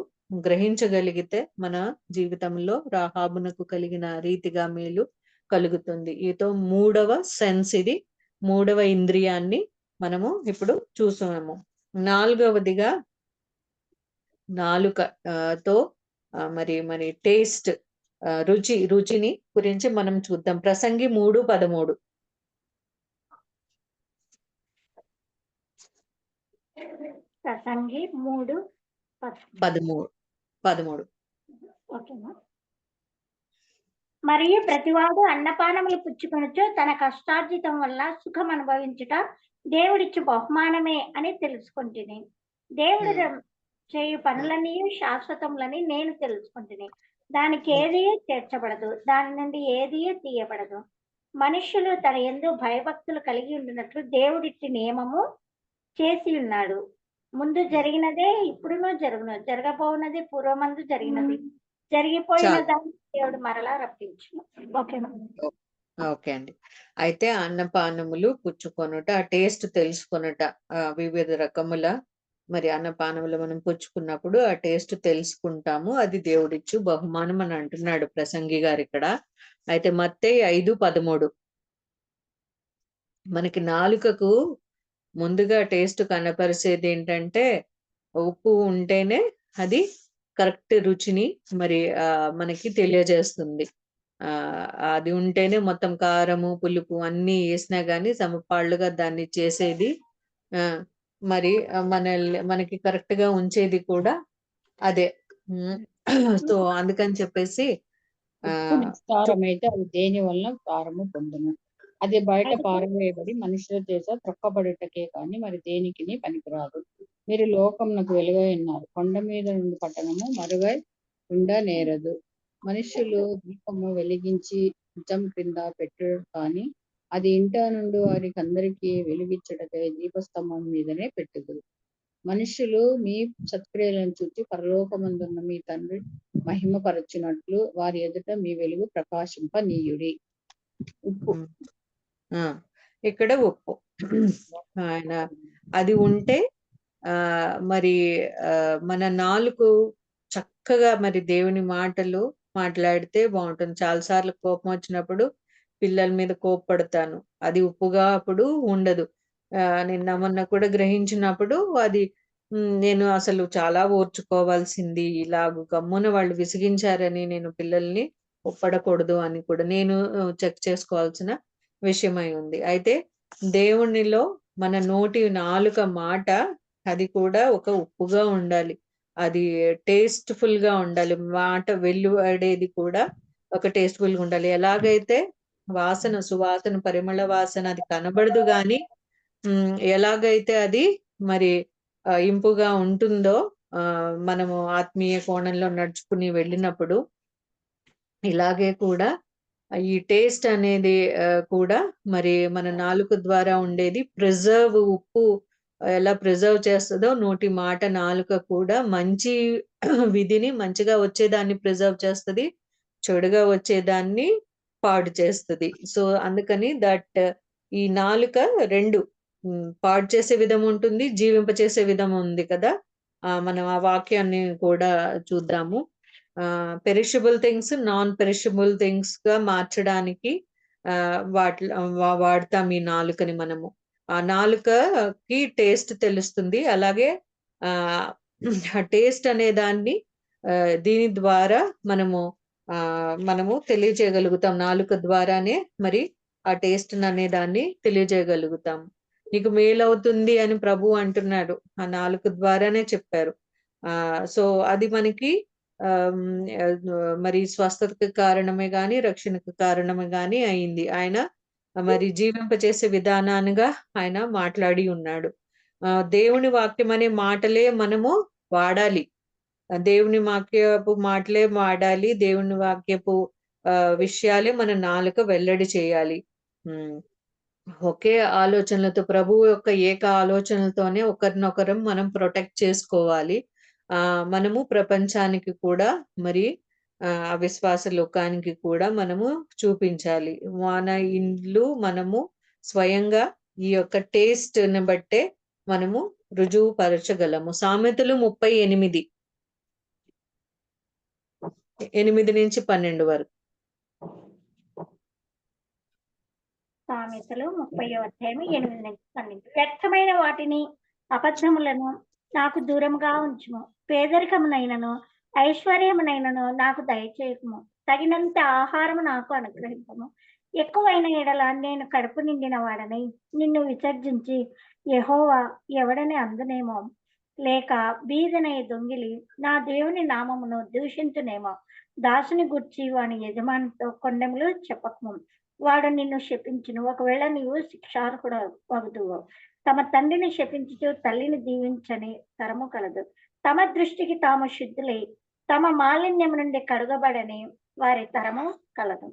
గ్రహించగలిగితే మన జీవితంలో రాహాబునకు కలిగిన రీతిగా మేలు కలుగుతుంది. ఈతో 3వ సెన్స్ ఇది, 3వ ఇంద్రియాన్ని మనము ఇప్పుడు చూసాము. 4వదిగా నాలుకతో మరి టేస్ట్ రుచిని గురించి మనం చూద్దాం. ప్రసంగి 3:13. ప్రసంగి 3:13. ఓకేనా. మరియు ప్రతివాడు అన్నపానములు పుచ్చుకొనుచు తన కష్టార్జితం వల్ల సుఖం అనుభవించుట దేవుడిచ్చు బహుమానమే అని తెలుసుకుంటుని. దేవుడు చేయు పనులన్నీ శాశ్వతములని నేను తెలుసుకుంటుని. దానికి ఏది చేర్చబడదు, దాని నుండి ఏది తీయబడదు. మనుష్యులు తన యందు భయభక్తులు కలిగి ఉండినట్లు దేవుడిట్టి నియమము చేసి ఉన్నాడు. ముందు జరిగినదే ఇప్పుడునూ జరుగును, జరగబోనది పూర్వమందు జరిగినది, జరిగిపోయిన దాన్ని దేవుడు మరలా రప్పించును. ఓకేనా. ఓకే అండి. అయితే అన్నపానములు పుచ్చుకొనుట, ఆ టేస్ట్ తెలుసుకొనుట, వివిధ రకముల మరి అన్నపానములు మనం పుచ్చుకున్నప్పుడు ఆ టేస్ట్ తెలుసుకుంటాము, అది దేవుడిచ్చు బహుమానం అని అంటున్నాడు ప్రసంగి గారు ఇక్కడ. అయితే మత్తయి 5:13 మనకి నాలుకకు ముందుగా టేస్ట్ కనపరిచేది ఏంటంటే ఉప్పు ఉంటేనే అది కరెక్ట్ రుచిని మరి మనకి తెలియజేస్తుంది. అది ఉంటేనే మొత్తం కారము పులుపు అన్ని వేసినా గానీ సమపాళ్ళుగా దాన్ని చేసేది మరి మనకి కరెక్ట్ గా ఉంచేది కూడా అదే. సో అందుకని చెప్పేసి నిస్తారమైతే అది దేని వలన సారము పొందును, అది బయట పారవేయబడి మనుషుల చేత త్రొక్కబడుటకే కానీ మరి దేనికి పనికిరాదు. మీరు లోకమునకు వెలుగై ఉన్నారు, కొండ మీద నుండి పట్టణము మరుగై ఉండనేరదు. మనుషులు దీపము వెలిగించి నిజం క్రింద పెట్టడు కానీ అది ఇంట నుండి వారికి అందరికీ వెలుగిచ్చటకై దీపస్తంభం మీదనే పెట్టుదురు. మనుషులు మీ సత్క్రియలను చూచి పరలోకమందున్న మీ తండ్రి మహిమపరచునట్లు వారి ఎదుట మీ వెలుగు ప్రకాశింపనీయుడి. ఉప్పు, ఇక్కడ ఉప్పు ఆయన అది ఉంటే మరి మన నాలుగు చక్కగా మరి దేవుని మాటలు మాట్లాడితే బాగుంటుంది. చాలాసార్లు కోపం వచ్చినప్పుడు పిల్లల మీద కోపపడతాను, అది ఉప్పుగా అప్పుడు ఉండదు. నిన్న మొన్న కూడా గ్రహించినప్పుడు అది నేను అసలు చాలా ఓర్చుకోవాల్సింది, ఇలాగ గమ్మున వాళ్ళు విసిగించారని నేను పిల్లల్ని ఒప్పడకూడదు అని కూడా నేను చెక్ చేసుకోవాల్సిన విషయమై ఉంది. అయితే దేవునిలో మన నోటి నాలుక మాట అది కూడా ఒక ఉప్పుగా ఉండాలి, అది టేస్ట్ఫుల్ గా ఉండాలి, మాట వెలువడేది కూడా ఒక టేస్ట్ఫుల్ గా ఉండాలి. ఎలాగైతే వాసన సువాసన పరిమళ వాసన అది కనబడదు గాని ఎలాగైతే అది మరి ఇంపుగా ఉంటుందో మనము ఆత్మీయ కోణంలో నడుచుకుని వెళ్ళినప్పుడు ఇలాగే కూడా ఈ టేస్ట్ అనేది కూడా మరి మన నాలుక ద్వారా ఉండేది ప్రిజర్వ్. ఉప్పు ఎలా ప్రిజర్వ్ చేస్తుందో నోటి మాట నాలుక కూడా మంచి విధిని మంచిగా వచ్చేదాన్ని ప్రిజర్వ్ చేస్తుంది, చెడుగా వచ్చేదాన్ని పాడు చేస్తుంది. సో అందుకని దట్ ఈ నాలుక రెండు పాడు చేసే విధం ఉంటుంది, జీవింపచేసే విధం ఉంది కదా. మనం ఆ వాక్యాన్ని కూడా చూద్దాము. Perishable things non perishable things గా మార్చడానికి వాడతాం ఈ నాలుకని మనము. ఆ నాలుకకి టేస్ట్ తెలుస్తుంది, అలాగే టేస్ట్ అనే దాన్ని దీని ద్వారా మనము తెలియజేయగలుగుతాం. నాలుక ద్వారానే మరి ఆ టేస్ట్ అనే దాన్ని తెలియజేయగలుగుతాం. నీకు మేలవుతుంది అని ప్రభు అంటున్నాడు. ఆ నాలుక ద్వారానే చెప్పారు. సో అది మనకి మరి స్వస్థతకు కారణమే గాని, రక్షణకు కారణమే గాని అయింది. ఆయన మరి జీవింపచేసే విధానానుగా ఆయన మాట్లాడి ఉన్నాడు. దేవుని వాక్యం అనే మాటలే మనము వాడాలి. దేవుని వాక్యపు మాటలే వాడాలి. దేవుని వాక్యపు విషయాలే మన నాలుక వెల్లడి చేయాలి. ఒకే ఆలోచనలతో ప్రభువు యొక్క ఏక ఆలోచనలతోనే ఒకరినొకరం మనం ప్రొటెక్ట్ చేసుకోవాలి. మనము ప్రపంచానికి కూడా మరి అవిశ్వాస లోకానికి కూడా మనము చూపించాలి. మన ఇండ్లు మనము స్వయంగా ఈ యొక్క టేస్ట్ ని బట్టే మనము రుజువు పరచగలము. సామెతలు 38 8-12 వరకు. సామెతలు 30:8-12. వ్యర్థమైన వాటిని అబద్ధములను నాకు దూరంగా ఉంచుము. పేదరికమునైనను ఐశ్వర్యమునైనను నాకు దయచేయకుము. తగినంత ఆహారము నాకు అనుగ్రహింపము. ఎక్కువైన ఎడల నేను కడుపు నిండిన వాడని నిన్ను విసర్జించి యెహోవా ఎవడని అందునేమో, లేక బీదనై దొంగిలి నా దేవుని నామమును దూషించునేమో. దాసుని గుర్చి వాని యజమానితో కొండెములు చెప్పకము. వాడు నిన్ను శపించును. ఒకవేళ నీవు శిక్షార్హుడు వగుదువు. తమ తండ్రిని శపించుచు తల్లిని దీవించని తరము కలదు. తమ దృష్టికి తాము శుద్ధులై తమ మాలిన్యం నుండి కడుగబడని వారి తరము కలదు.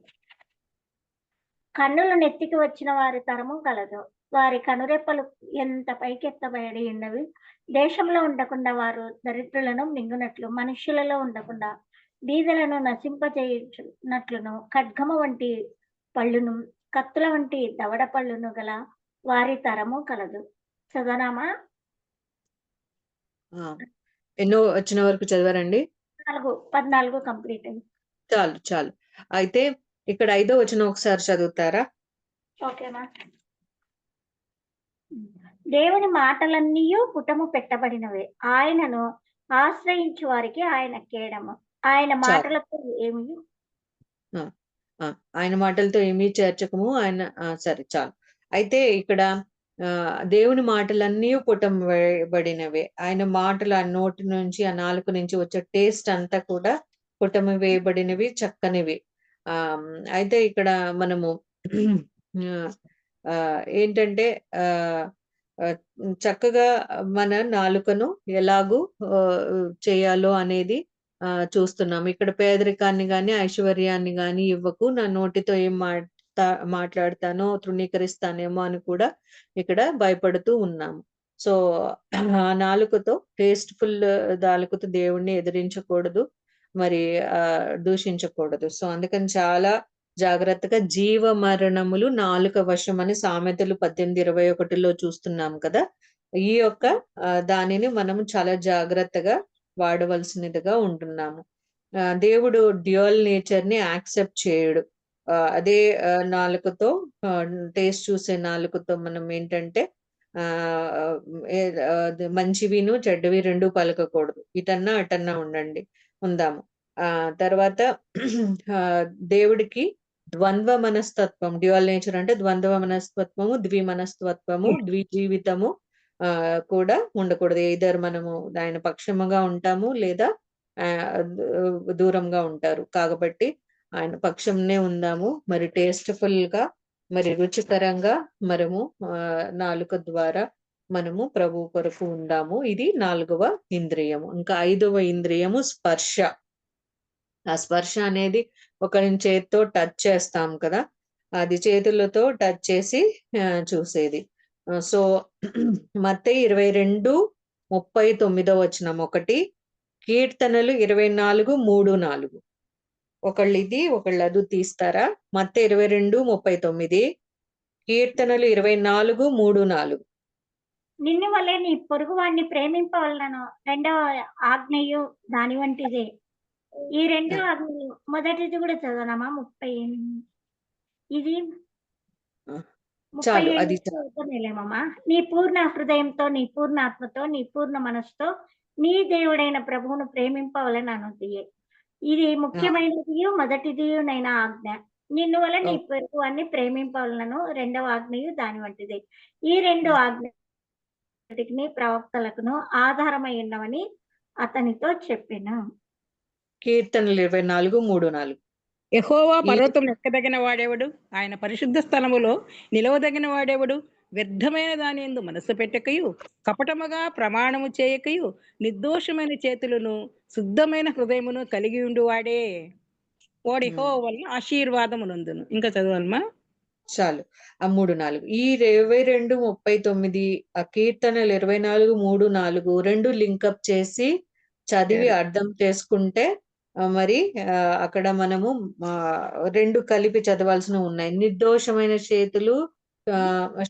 కన్నులు నెత్తికి వచ్చిన వారి తరము కలదు. వారి కనురెప్పలు ఎంత పైకెత్తబడి ఉన్నవి. దేశంలో ఉండకుండా వారు దరిద్రులను మింగునట్లు, మనుష్యులలో ఉండకుండా బీదలను నశింపజేయునట్లును, ఖడ్గము వంటి పళ్ళును కత్తుల వంటి దవడ పళ్ళును గల వారి తరము కలదు. చదవనామా? ఎన్నో వచ్చిన వరకు చదవరండి? 14 కంప్లీట్ అయింది. చాలు. అయితే ఇక్కడ 5వ వచనం ఒకసారి చదువుతారా? ఓకేమా. దేవుని మాటలన్నీ పుటము పెట్టబడినవే. ఆయనను ఆశ్రయించు వారికి ఆయన కేడము. ఆయన మాటలతో ఏమి ఆయన మాటలతో ఏమీ చేర్చకము. ఆయన సరే చాలు. అయితే ఇక్కడ దేవుని మాటలన్నీ పుటం వేయబడినవే. ఆయన మాటలు ఆ నోటి నుంచి ఆ నాలుక నుంచి వచ్చే టేస్ట్ అంతా కూడా పుటము వేయబడినవి, చక్కనివి. అయితే ఇక్కడ మనము ఏంటంటే చక్కగా మన నాలుకను ఎలాగూ చేయాలో అనేది చూస్తున్నాం. ఇక్కడ పేదరికాన్ని గాని ఐశ్వర్యాన్ని గాని ఇవ్వకు, నా నోటితో ఏం మాట్లాడతానో తృణీకరిస్తానేమో అని కూడా ఇక్కడ భయపడుతూ ఉన్నాము. సో ఆ నాలుకతో టేస్ట్ఫుల్ నాలుకతో దేవుణ్ణి ఎదిరించకూడదు, మరి దూషించకూడదు. సో అందుకని చాలా జాగ్రత్తగా జీవ మరణములు నాలుక వశం అని సామెతలు 18:21 చూస్తున్నాం కదా. ఈ యొక్క దానిని మనము చాలా జాగ్రత్తగా వాడవలసినదిగా ఉంటున్నాము. దేవుడు డ్యూయల్ నేచర్ ని యాక్సెప్ట్ చేయడు. అదే నాలుకతో టేస్ట్ చూసే నాలుకతో మనం ఏంటంటే మంచివిను చెడ్డవి రెండు పలకకూడదు. ఇటన్నా అటన్నా ఉందాము. తర్వాత దేవుడికి ద్వంద్వ మనస్తత్వం, డ్యూయల్ నేచర్ అంటే ద్వంద్వ మనస్తత్వము, ద్విమనస్తత్వము, ద్విజీవితము కూడా ఉండకూడదు. ఇద్దరు మనము ఆయన పక్షముగా ఉంటాము లేదా దూరంగా ఉంటారు. కాబట్టి ఆయన పక్షంనే ఉందాము. మరి టేస్ట్ఫుల్ గా, మరి రుచికరంగా మనము నాలుక ద్వారా మనము ప్రభు కొరకు ఉందాము. ఇది 4వ ఇంద్రియము. ఇంకా 5వ ఇంద్రియము స్పర్శ. ఆ స్పర్శ అనేది ఒకరి చేతితో టచ్ చేస్తాం కదా, అది చేతులతో టచ్ చేసి చూసేది. సో మత్తయి 22:39 వచనం, 1 కీర్తనలు 24:3-4. ఒకళ్ళు ఇది ఒకళ్ళు అది తీస్తారా? మత్తయి 22:39, కీర్తనలు 24:3-4. నిన్ను వల్లే నీ పొరుగు వాడిని ప్రేమింపవలను. 2వ ఆజ్ఞయు దాని వంటిదే. ఈ 2 ఆజ్ఞలు మొదటిది కూడా చదవనమా? 30 ఇది చాలు, అది నీ పూర్ణ హృదయంతో, నీ పూర్ణ ఆత్మతో, నీ పూర్ణ మనసుతో, నీ దేవుడైన ప్రభువును ప్రేమింపవలెననుదియే. ఇది ముఖ్యమైనదియు మొదటిదియునైన ఆజ్ఞ. నిన్ను వలె నీ పొరుగువాన్ని ప్రేమింపవలెనను రెండవ ఆజ్ఞయు దాని వంటిదే. ఈ రెండు ఆజ్ఞలన్నిటికిని ప్రవక్తలకును ఆధారమై ఉన్నవని అతనితో చెప్పెను. కీర్తనలు 24:3-4. యెహోవా పర్వతం ఎక్కదగిన వాడెవడు? ఆయన పరిశుద్ధ స్థలములో నిలవదగిన వాడెవడు? వ్యర్థమైన దాని యందు మనసు పెట్టకయు, కపటముగా ప్రమాణము చేయకయు, నిర్దోషమైన చేతులను శుద్ధమైన హృదయమును కలిగి ఉండువాడే. వాడు యెహోవా వలన ఆశీర్వాదమునందును. ఇంకా చదవాలమ్మా. చాలు. ఆ 3-4 ఈ 22:39 ఆ కీర్తనలు 24:3-4 రెండు లింకప్ చేసి చదివి అర్థం చేసుకుంటే మరి అక్కడ మనము రెండు కలిపి చదవాల్సిన ఉన్నాయి. నిర్దోషమైన చేతులు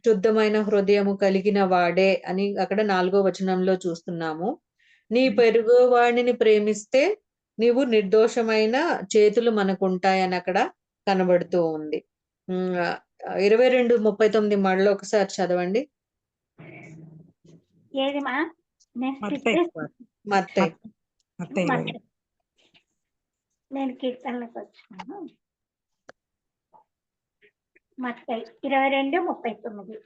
శుద్ధమైన హృదయము కలిగిన వాడే అని అక్కడ 4వ వచనంలో చూస్తున్నాము. నీ పొరుగు వాడిని ప్రేమిస్తే నీవు నిర్దోషమైన చేతులు మనకు ఉంటాయని అక్కడ కనబడుతూ ఉంది. 22:39 మళ్ళీ ఒకసారి చదవండి. ఏదిమా? మత్తయి. నేను కీర్తనలకు వచ్చాను. మత్తయి 22:39.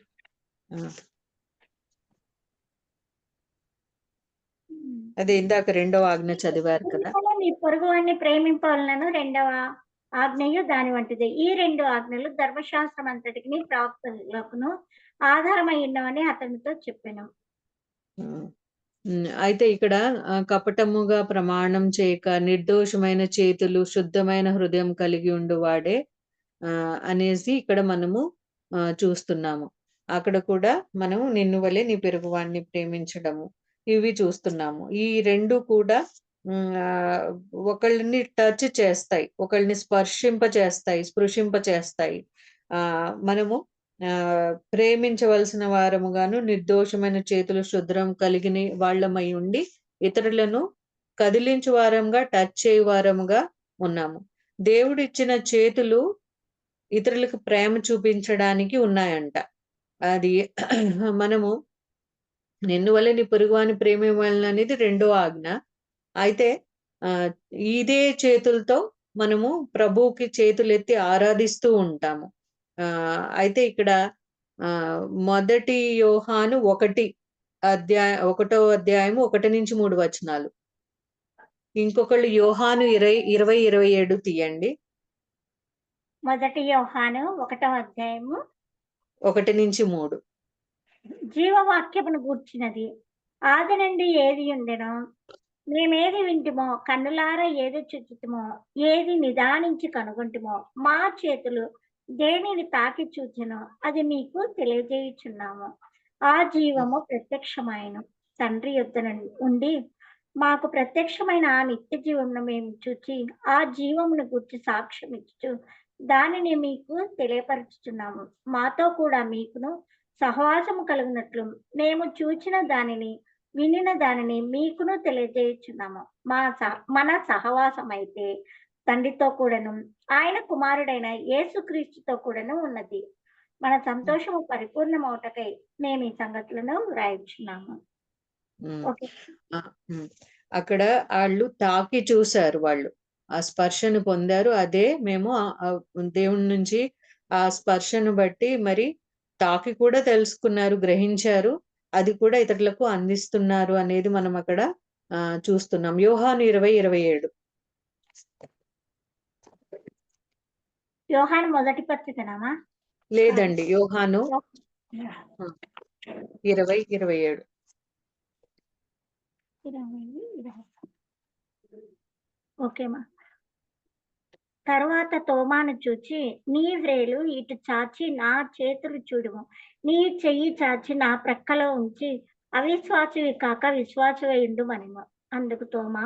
అదే ఇందాక రెండవ ఆజ్ఞ చదివారు కదా. నీ పొరుగువాన్ని ప్రేమింపవలనను రెండవ ఆజ్ఞయు దాని వంటిదే. ఈ రెండు ఆజ్ఞలు ధర్మశాస్త్రం అంతటికి ప్రవక్తలకును ఆధారమై ఉన్నవని అతనితో చెప్పాను. అయితే ఇక్కడ కపటముగా ప్రమాణం చేయక నిర్దోషమైన చేతులు శుద్ధమైన హృదయం కలిగి ఉండువాడే అనేసి ఇక్కడ మనము చూస్తున్నాము. అక్కడ కూడా మనము నిన్ను వలె నీ పొరుగువాన్ని ప్రేమించడము ఇవి చూస్తున్నాము. ఈ రెండు కూడా ఒకళ్ళని టచ్ చేస్తాయి, ఒకళ్ళని స్పృశింప చేస్తాయి. మనము ప్రేమించవలసిన వారముగాను నిర్దోషమైన చేతులు శుద్రం కలిగిన వాళ్ళమై ఉండి ఇతరులను కదిలించు వారంగా టచ్ చేయు వారముగా ఉన్నాము. దేవుడిచ్చిన చేతులు ఇతరులకు ప్రేమ చూపించడానికి ఉన్నాయంట. అది మనము నిన్ను వల్ల నీ పొరుగువాని ప్రేమ ఇవ్వాలని అనేది రెండో ఆజ్ఞ. అయితే ఇదే చేతులతో మనము ప్రభువుకి చేతులెత్తి ఆరాధిస్తూ ఉంటాము. అయితే ఇక్కడ మొదటి యోహాను 1వ అధ్యాయము 1-3 వచనాలు. ఇంకొకళ్ళు యోహాను 20:27 తీయండి. మొదటి యోహాను 1వ అధ్యాయము 1-3. జీవవాక్యమును గూర్చినది. ఆది నుండి ఏది ఉండెనో, మేమేది వింటిమో, కన్నులారా ఏది చూచితిమో, ఏది నిదానించి కనుగొంటిమో, మా చేతులు దేనిని తాకి చూచెనో అది మీకు తెలియజేయుచున్నాము. ఆ జీవము ప్రత్యక్షమైన తండ్రి యొద్ద ఉండి మాకు ప్రత్యక్షమైన ఆ నిత్య జీవమును మేము చూచి ఆ జీవమును గుర్చి సాక్ష్యం ఇచ్చు దానిని మీకు తెలియపరుచుచున్నాము. మాతో కూడా మీకును సహవాసము కలుగునట్లు మేము చూచిన దానిని వినిన దానిని మీకును తెలియజేయుచున్నాము. మన సహవాసం అయితే తండ్రితో కూడాను ఆయన కుమారుడైన యేసుక్రీస్తుతో కూడాను ఉన్నది. మన సంతోషము పరిపూర్ణమవుటకై మేము ఈ సంగతులను వ్రాయించున్నాము. అక్కడ వాళ్ళు తాకి చూశారు, వాళ్ళు ఆ స్పర్శను పొందారు. అదే మేము దేవుని నుంచి ఆ స్పర్శను బట్టి మరి తాకి కూడా తెలుసుకున్నారు, గ్రహించారు, అది కూడా ఇతరులకు అందిస్తున్నారు అనేది మనం అక్కడ చూస్తున్నాం. యోహాను 20:27. యోహాను మొదటి పత్రికనామా? లేదండి, యోహాను 20:27. ఓకేమా. తరువాత తోమాను చూచి, నీ వ్రేలు ఇటు చాచి నా చేతులు చూడుము, నీ చెయ్యి చాచి నా ప్రక్కలో ఉంచి అవిశ్వాసవి కాక విశ్వాసవై ఉండుమనెను. అందుకు తోమా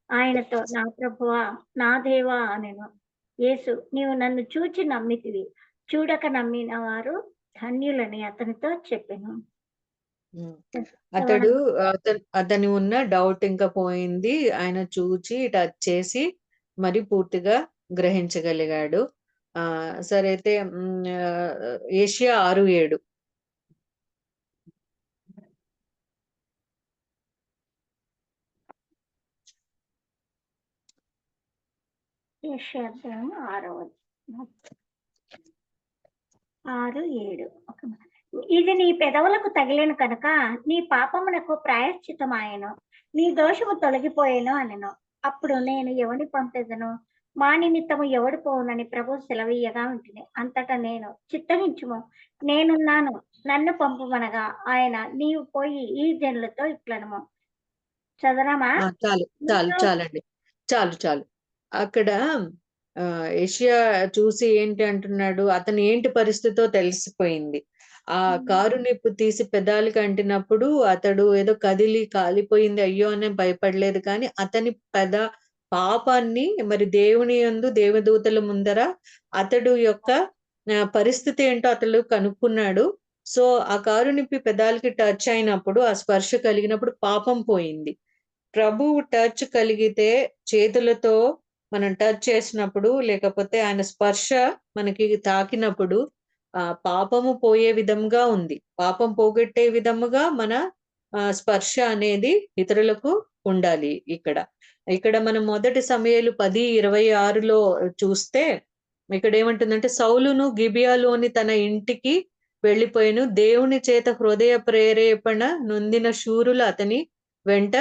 ఆయనతో, నా ప్రభువా నా దేవా అనెను. యేసు, నీవు నన్ను చూచి నమ్మితివి, చూడక నమ్మిన వారు ధన్యులని అతనితో చెప్పెను. అతని ఉన్న డౌట్ ఇంకా పోయింది. ఆయన చూచి టచ్ చేసి మరి పూర్తిగా గ్రహించగలిగాడు. సరే అయితే ఏషియా 6:7. యెషయా అధ్యాయం 6:7. ఇది నీ పెదవులకు తగిలిన కనుక నీ పాపమునకు ప్రాయశ్చితమాయెను, నీ దోషము తొలగిపోయెను అనెను. అప్పుడు నేను ఎవని పంపెదను, మా నిమిత్తము ఎవడు పోవునని ప్రభు సెలవీయగా ఉంటుంది. అంతటా నేను, చిత్తగించుము, నేనున్నాను, నన్ను పంపుమనగా ఆయన, నీవు పోయి ఈ జనులతో ఇట్లనము. చదవమా? చాలండి, చాలు. అక్కడ యెషయా చూసి ఏంటి అంటున్నాడు, అతని ఏంటి పరిస్థితితో తెలిసిపోయింది. ఆ కారు నిప్పు తీసి పెదాలకి అంటినప్పుడు అతడు ఏదో కదిలి కాలిపోయింది అయ్యో అని భయపడలేదు, కానీ అతని పాపాన్ని మరి దేవుని యందు దేవదూతల ముందర అతడు యొక్క పరిస్థితి ఏంటో అతడు కనుక్కున్నాడు. సో ఆ కారు నిప్పి పెదాలకి టచ్ అయినప్పుడు, ఆ స్పర్శ కలిగినప్పుడు పాపం పోయింది. ప్రభువు టచ్ కలిగితే, చేతులతో మనం టచ్ చేసినప్పుడు, లేకపోతే ఆయన స్పర్శ మనకి తాకినప్పుడు పాపము పోయే విధంగా ఉంది. పాపం పోగొట్టే విధముగా మన స్పర్శ అనేది ఇతరులకు ఉండాలి. ఇక్కడ మనం మొదటి సమయాలు 10:26లో చూస్తే ఇక్కడ ఏమంటుందంటే, సౌలును గిబియాలోని తన ఇంటికి వెళ్ళిపోయాను, దేవుని చేత హృదయ ప్రేరేపణ నొందిన శూరులు అతని వెంట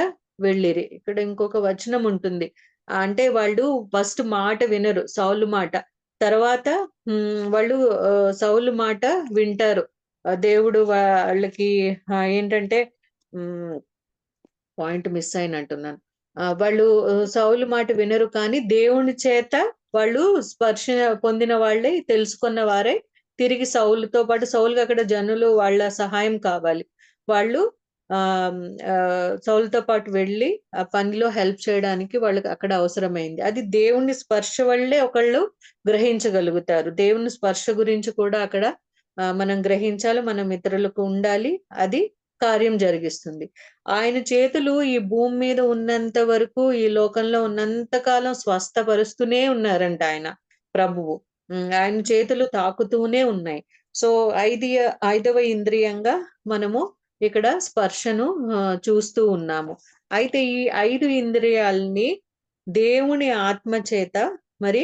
వెళ్ళిరి. ఇక్కడ ఇంకొక వచనం ఉంటుంది, అంటే వాళ్ళు ఫస్ట్ మాట వినరు, సౌలు మాట. తర్వాత వాళ్ళు సౌలు మాట వింటారు. దేవుడు వాళ్ళకి ఏంటంటే పాయింట్ మిస్ అయినట్టున్నాను. వాళ్ళు సౌలు మాట వినరు, కానీ దేవుని చేత వాళ్ళు స్పర్శ పొందిన వాళ్ళే, తెలుసుకున్న వారే తిరిగి సౌలుతో పాటు, సౌలుకి అక్కడ జనులు వాళ్ళ సహాయం కావాలి, వాళ్ళు సౌలుతో పాటు వెళ్ళి ఆ పనిలో హెల్ప్ చేయడానికి వాళ్ళకి అక్కడ అవసరమైంది. అది దేవుని స్పర్శ వల్లే ఒకళ్ళు గ్రహించగలుగుతారు. దేవుని స్పర్శ గురించి కూడా అక్కడ మనం గ్రహించాలి, మనం ఇతరులకు ఉండాలి, అది కార్యం జరిగిస్తుంది. ఆయన చేతులు ఈ భూమి మీద ఉన్నంత వరకు, ఈ లోకంలో ఉన్నంత కాలం స్వస్థపరుస్తూనే ఉన్నారంట ఆయన ప్రభువు. ఆయన చేతులు తాకుతూనే ఉన్నాయి. సో 5వ ఇంద్రియంగా మనము ఇక్కడ స్పర్శను చూస్తూ ఉన్నాము. అయితే ఈ 5 ఇంద్రియాలని దేవుని ఆత్మ చేత మరి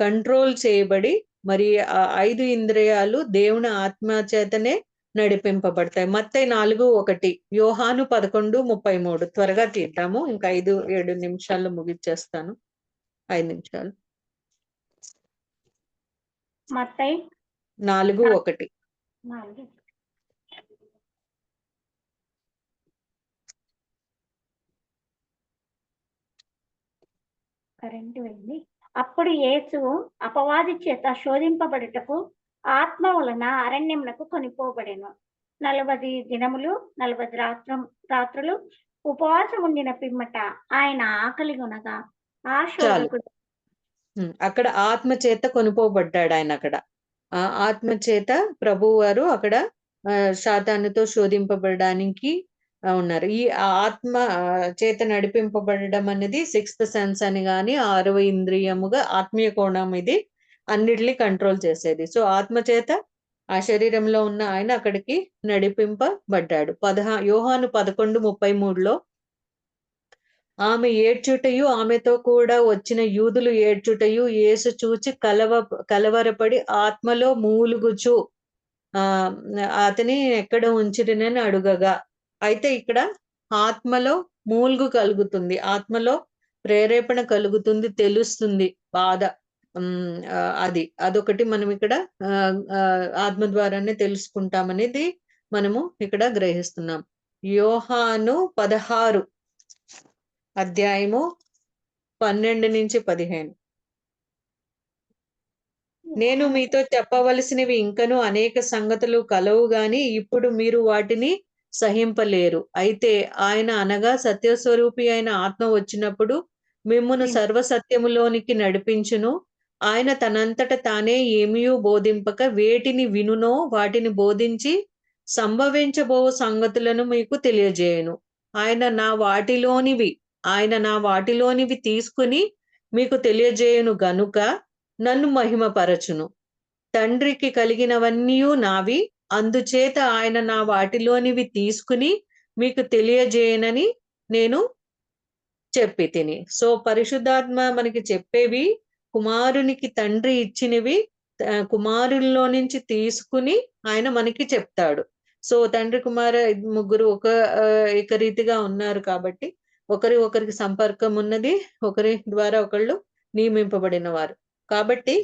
కంట్రోల్ చేయబడి, మరి ఆ 5 ఇంద్రియాలు దేవుని ఆత్మ చేతనే నడిపింపబడతాయి. మత్తయి 4:1, యోహాను 11:33. త్వరగా తీద్దాము, ఇంకా 5-7 నిమిషాల్లో ముగిచ్చేస్తాను. 5 నిమిషాలు. మత్తయి 4:1. కరెంట్ వెళ్ళి. అప్పుడు యేసు అపవాది చేత శోధింపబడుటకు ఆత్మ వలన అరణ్యమునకు కొనిపోబడెను. 40 దినములు 40 రాత్రులు ఉపవాసం ఉండిన పిమ్మట ఆయన ఆకలి కొనగా ఆ శోధకుడు. అక్కడ ఆత్మ చేత కొనిపోబడ్డాడు ఆయన. అక్కడ ఆత్మ చేత ప్రభువు వారు అక్కడ సాతానుతో శోధింపబడడానికి ఉన్నారు. ఈ ఆత్మ చేత నడిపింపబడడం అనేది 6th సెన్స్ అని గాని 6వ ఇంద్రియముగా ఆత్మీయ కోణం ఇది అన్నిటిని కంట్రోల్ చేసేది. సో ఆత్మ చేత ఆ శరీరంలో ఉన్న ఆయన అక్కడికి నడిపింపబడ్డాడు. యోహాను 11:33లో ఆమె ఏడ్చుటయు ఆమెతో కూడా వచ్చిన యూదులు ఏడ్చుటయు యేసు చూచి కలవరపడి ఆత్మలో మూలుగుచు అతని ఎక్కడ ఉంచిరినని అడుగగా. అయితే ఇక్కడ ఆత్మలో మూలుగు కలుగుతుంది, ఆత్మలో ప్రేరేపణ కలుగుతుంది, తెలుస్తుంది బాధ. అదొకటి మనం ఇక్కడ ఆత్మ ద్వారానే తెలుసుకుంటామనేది మనము ఇక్కడ గ్రహిస్తున్నాం. యోహాను 16 అధ్యాయము 12-15. నేను మీతో చెప్పవలసినవి ఇంకను అనేక సంగతులు కలవు గాని ఇప్పుడు మీరు వాటిని సహింపలేరు. అయితే ఆయన అనగా సత్యస్వరూపి అయిన ఆత్మ వచ్చినప్పుడు మిమ్మును సర్వసత్యములోనికి నడిపించును. ఆయన తనంతట తానే ఏమీయూ బోధింపక వేటిని వినునో వాటిని బోధించి సంభవించబో సంగతులను మీకు తెలియజేయను. ఆయన నా వాటిలోనివి తీసుకుని మీకు తెలియజేయను గనుక నన్ను మహిమపరచును. తండ్రికి కలిగినవన్నీ నావి, అందుచేత ఆయన నా వాటిలోనివి తీసుకుని మీకు తెలియజేయనని నేను చెప్పి తిని. సో పరిశుద్ధాత్మ మనకి చెప్పేవి కుమారునికి తండ్రి ఇచ్చినవి కుమారుల్లో నుంచి తీసుకుని ఆయన మనకి చెప్తాడు. సో తండ్రి కుమార ముగ్గురు ఏకరీతిగా ఉన్నారు కాబట్టి ఒకరికి సంపర్కం ఉన్నది, ఒకరి ద్వారా ఒకళ్ళు నియమింపబడిన వారు కాబట్టి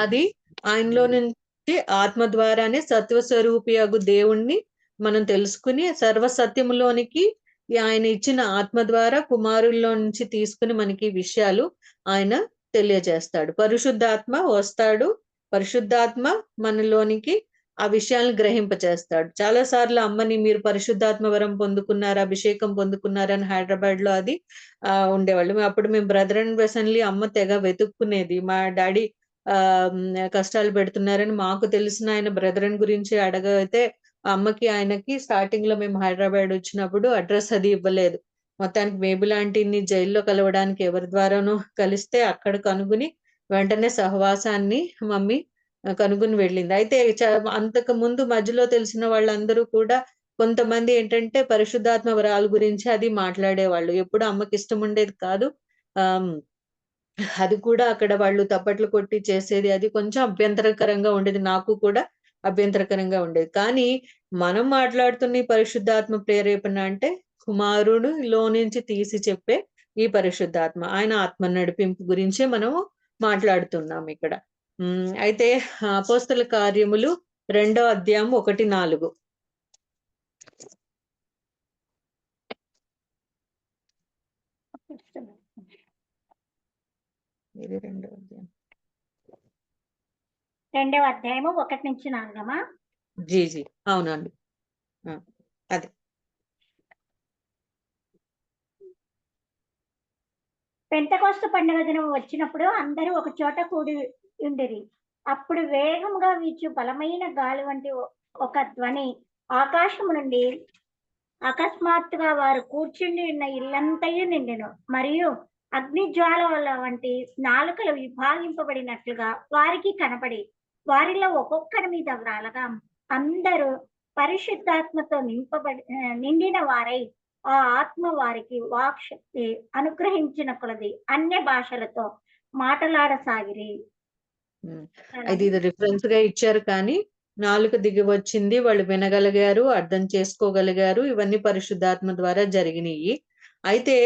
అది ఆయనలో నుంచి ఆత్మ ద్వారానే సత్వస్వరూపియగు దేవుణ్ణి మనం తెలుసుకుని సర్వసత్యములోనికి ఆయన ఇచ్చిన ఆత్మ ద్వారా కుమారుల్లో నుంచి తీసుకుని మనకి విషయాలు ఆయన తెలియజేస్తాడు. పరిశుద్ధాత్మ వస్తాడు, పరిశుద్ధాత్మ మనలోనికి ఆ విషయాలను గ్రహింపచేస్తాడు. చాలా సార్లు అమ్మని మీరు పరిశుద్ధాత్మ వరం పొందుకున్నారు, అభిషేకం పొందుకున్నారని హైదరాబాద్ లో అది ఉండేవాళ్ళు. అప్పుడు మేము బ్రదర్ అండ్ వెసన్లీ అమ్మ తెగ వెతుక్కునేది. మా డాడీ కష్టాలు పెడుతున్నారని మాకు తెలిసిన ఆయన బ్రదరన్ గురించి అడగైతే అమ్మకి ఆయనకి స్టార్టింగ్ లో మేము హైదరాబాద్ వచ్చినప్పుడు అడ్రస్ అది ఇవ్వలేదు. మొత్తానికి బేబుల్ ఆంటీని జైల్లో కలవడానికి ఎవరి ద్వారానో కలిస్తే అక్కడ కనుగొని వెంటనే సహవాసాన్ని మమ్మీ కనుగొని వెళ్ళింది. అయితే అంతకు ముందు మధ్యలో తెలిసిన వాళ్ళందరూ కూడా కొంతమంది ఏంటంటే పరిశుద్ధాత్మ వరాల గురించి అది మాట్లాడేవాళ్ళు. ఎప్పుడు అమ్మకి ఇష్టం ఉండేది కాదు. అది కూడా అక్కడ వాళ్ళు తప్పట్లు కొట్టి చేసేది అది కొంచెం అభ్యంతరకరంగా ఉండేది, నాకు కూడా అభ్యంతరకరంగా ఉండేది. కానీ మనం మాట్లాడుతున్న ఈ పరిశుద్ధాత్మ ప్రేరేపణ అంటే కుమారుడులో నుంచి తీసి చెప్పే ఈ పరిశుద్ధాత్మ, ఆయన ఆత్మ నడిపింపు గురించే మనము మాట్లాడుతున్నాం ఇక్కడ. అయితే అపోస్తల కార్యములు 2వ అధ్యాయం 1-4. ఇది 2వ అధ్యాయం. 2వ అధ్యాయము 1-4. జీ అవునండి, అదే. పెంతెకొస్తు పండుగ దినం వచ్చినప్పుడు అందరూ ఒక చోట కూడి ఉండిరి. అప్పుడు వేగంగా వీచు బలమైన గాలి వంటి ఒక ధ్వని ఆకాశము నుండి అకస్మాత్తుగా వారు కూర్చుండి ఉన్న ఇల్లంతయు నిండెను. మరియు అగ్ని జ్వాలల వంటి నాలుకలు విభాగింపబడినట్లుగా వారికి కనపడి వారిలో ఒక్కొక్కరి మీద వ్రాలగా అందరూ పరిశుద్ధాత్మతో నిండిన వారై ఆ ఆత్మ వారికి వాక్శక్తి అనుగ్రహించిన కొలది అన్య భాషలతో మాట్లాడసాగిరి. ఇది రిఫరెన్స్ గా ఇచ్చారు, కానీ నాలుక దిగి వచ్చింది, వాళ్ళు వినగలిగారు, అర్థం చేసుకోగలిగారు. ఇవన్నీ పరిశుద్ధాత్మ ద్వారా జరిగినాయి. అయితే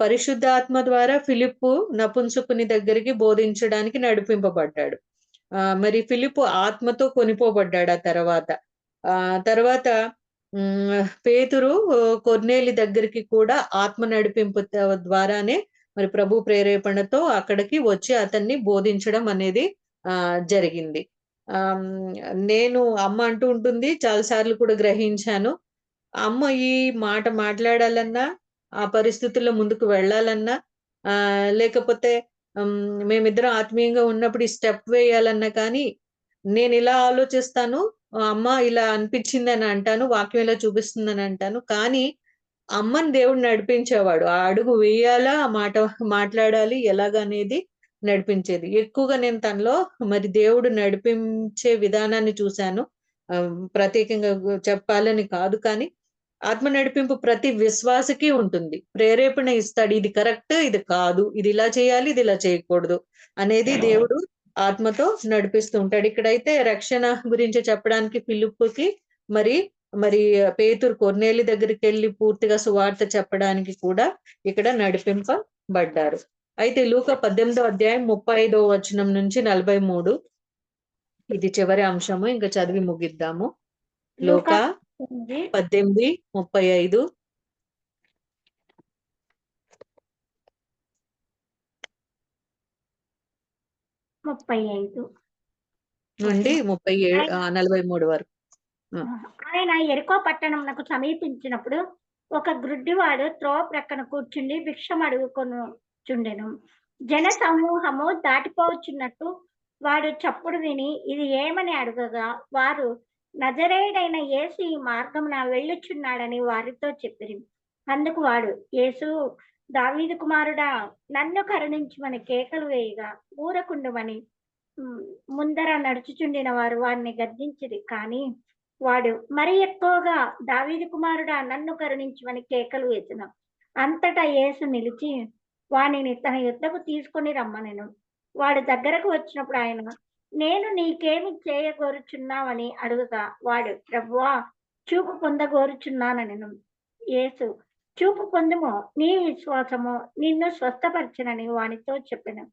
పరిశుద్ధాత్మ ద్వారా ఫిలిప్పు నపుంసకుని దగ్గరికి బోధించడానికి నడిపింపబడ్డాడు. మరి ఫిలిప్పు ఆత్మతో కొనిపోబడ్డాడు. ఆ తర్వాత పేతురు కొర్నేలి దగ్గరికి కూడా ఆత్మ నడిపింపు ద్వారానే మరి ప్రభు ప్రేరేపణతో అక్కడికి వచ్చి అతన్ని బోధించడం అనేది జరిగింది. నేను అమ్మ అంటూ ఉంటుంది, చాలాసార్లు కూడా గ్రహించాను, అమ్మ ఈ మాట మాట్లాడాలన్నా, ఆ పరిస్థితుల్లో ముందుకు వెళ్ళాలన్నా, లేకపోతే మేమిద్దరం ఆత్మీయంగా ఉన్నప్పుడు ఈ స్టెప్ వేయాలన్నా కానీ నేను ఇలా ఆలోచిస్తాను, అమ్మ ఇలా అనిపించింది అని అంటాను, వాక్యం ఇలా చూపిస్తుందని అంటాను. కానీ అమ్మని దేవుడు నడిపించేవాడు. ఆ అడుగు వేయాలా, ఆ మాట మాట్లాడాలి ఎలాగనేది నడిపించేది. ఎక్కువగా నేను తనలో మరి దేవుడు నడిపించే విధానాన్ని చూశాను. ప్రత్యేకంగా చెప్పాలని కాదు, కానీ ఆత్మ నడిపింపు ప్రతి విశ్వాసకి ఉంటుంది. ప్రేరేపణ ఇస్తాడు, ఇది కరెక్ట్, ఇది కాదు, ఇది ఇలా చేయాలి, ఇది ఇలా చేయకూడదు అనేది దేవుడు ఆత్మతో నడిపిస్తూ ఉంటాడు. ఇక్కడైతే రక్షణ గురించి చెప్పడానికి ఫిలిప్పుకి మరి పేతురు కొర్నేలి దగ్గరికి వెళ్ళి పూర్తిగా సువార్త చెప్పడానికి కూడా ఇక్కడ నడిపింపబడ్డారు. అయితే లూకా 18వ అధ్యాయం 35వ వచనం నుంచి 43, ఇది చివరి అంశము, ఇంకా చదివి ముగిద్దాము. లూకా 18:35 నుండి 43 వరకు. ఆయన యెరికో పట్టణంకు సమీపించినప్పుడు ఒక గ్రుడ్డివాడు త్రోవ ప్రక్కన కూర్చుండి భిక్షం అడుగుకొనుచుండెను. జన సమూహము దాటిపోవచ్చున్నట్టు వాడు చప్పుడు విని ఇది ఏమని అడగగా వారు నజరేయుడైన యేసు ఈ మార్గమున వెళ్ళుచున్నాడని వారితో చెప్పిరి. అందుకు వాడు, యేసు దావీదు కుమారుడా, నన్ను కరుణించమని కేకలు వేయగా ఊరకుండుమని ముందర నడుచుచుండిన వారు వారిని గద్దించిరి. కానీ వాడు మరి ఎక్కువగా దావీదు కుమారుడా, నన్ను కరుణించమని కేకలు వేసిన. అంతటా యేసు నిలిచి వానిని తన యుద్ధకు తీసుకొని రమ్మనెను. వాడు దగ్గరకు వచ్చినప్పుడు ఆయన, నేను నీకేమి చేయగోరుచున్నావని అడుగుగా, వాడు, ప్రభువా, చూపు పొందగోరుచున్నానెను. యేసు, చూపు పొందుము, నీ విశ్వాసము నిన్ను స్వస్థపరచునని వానితో చెప్పెను.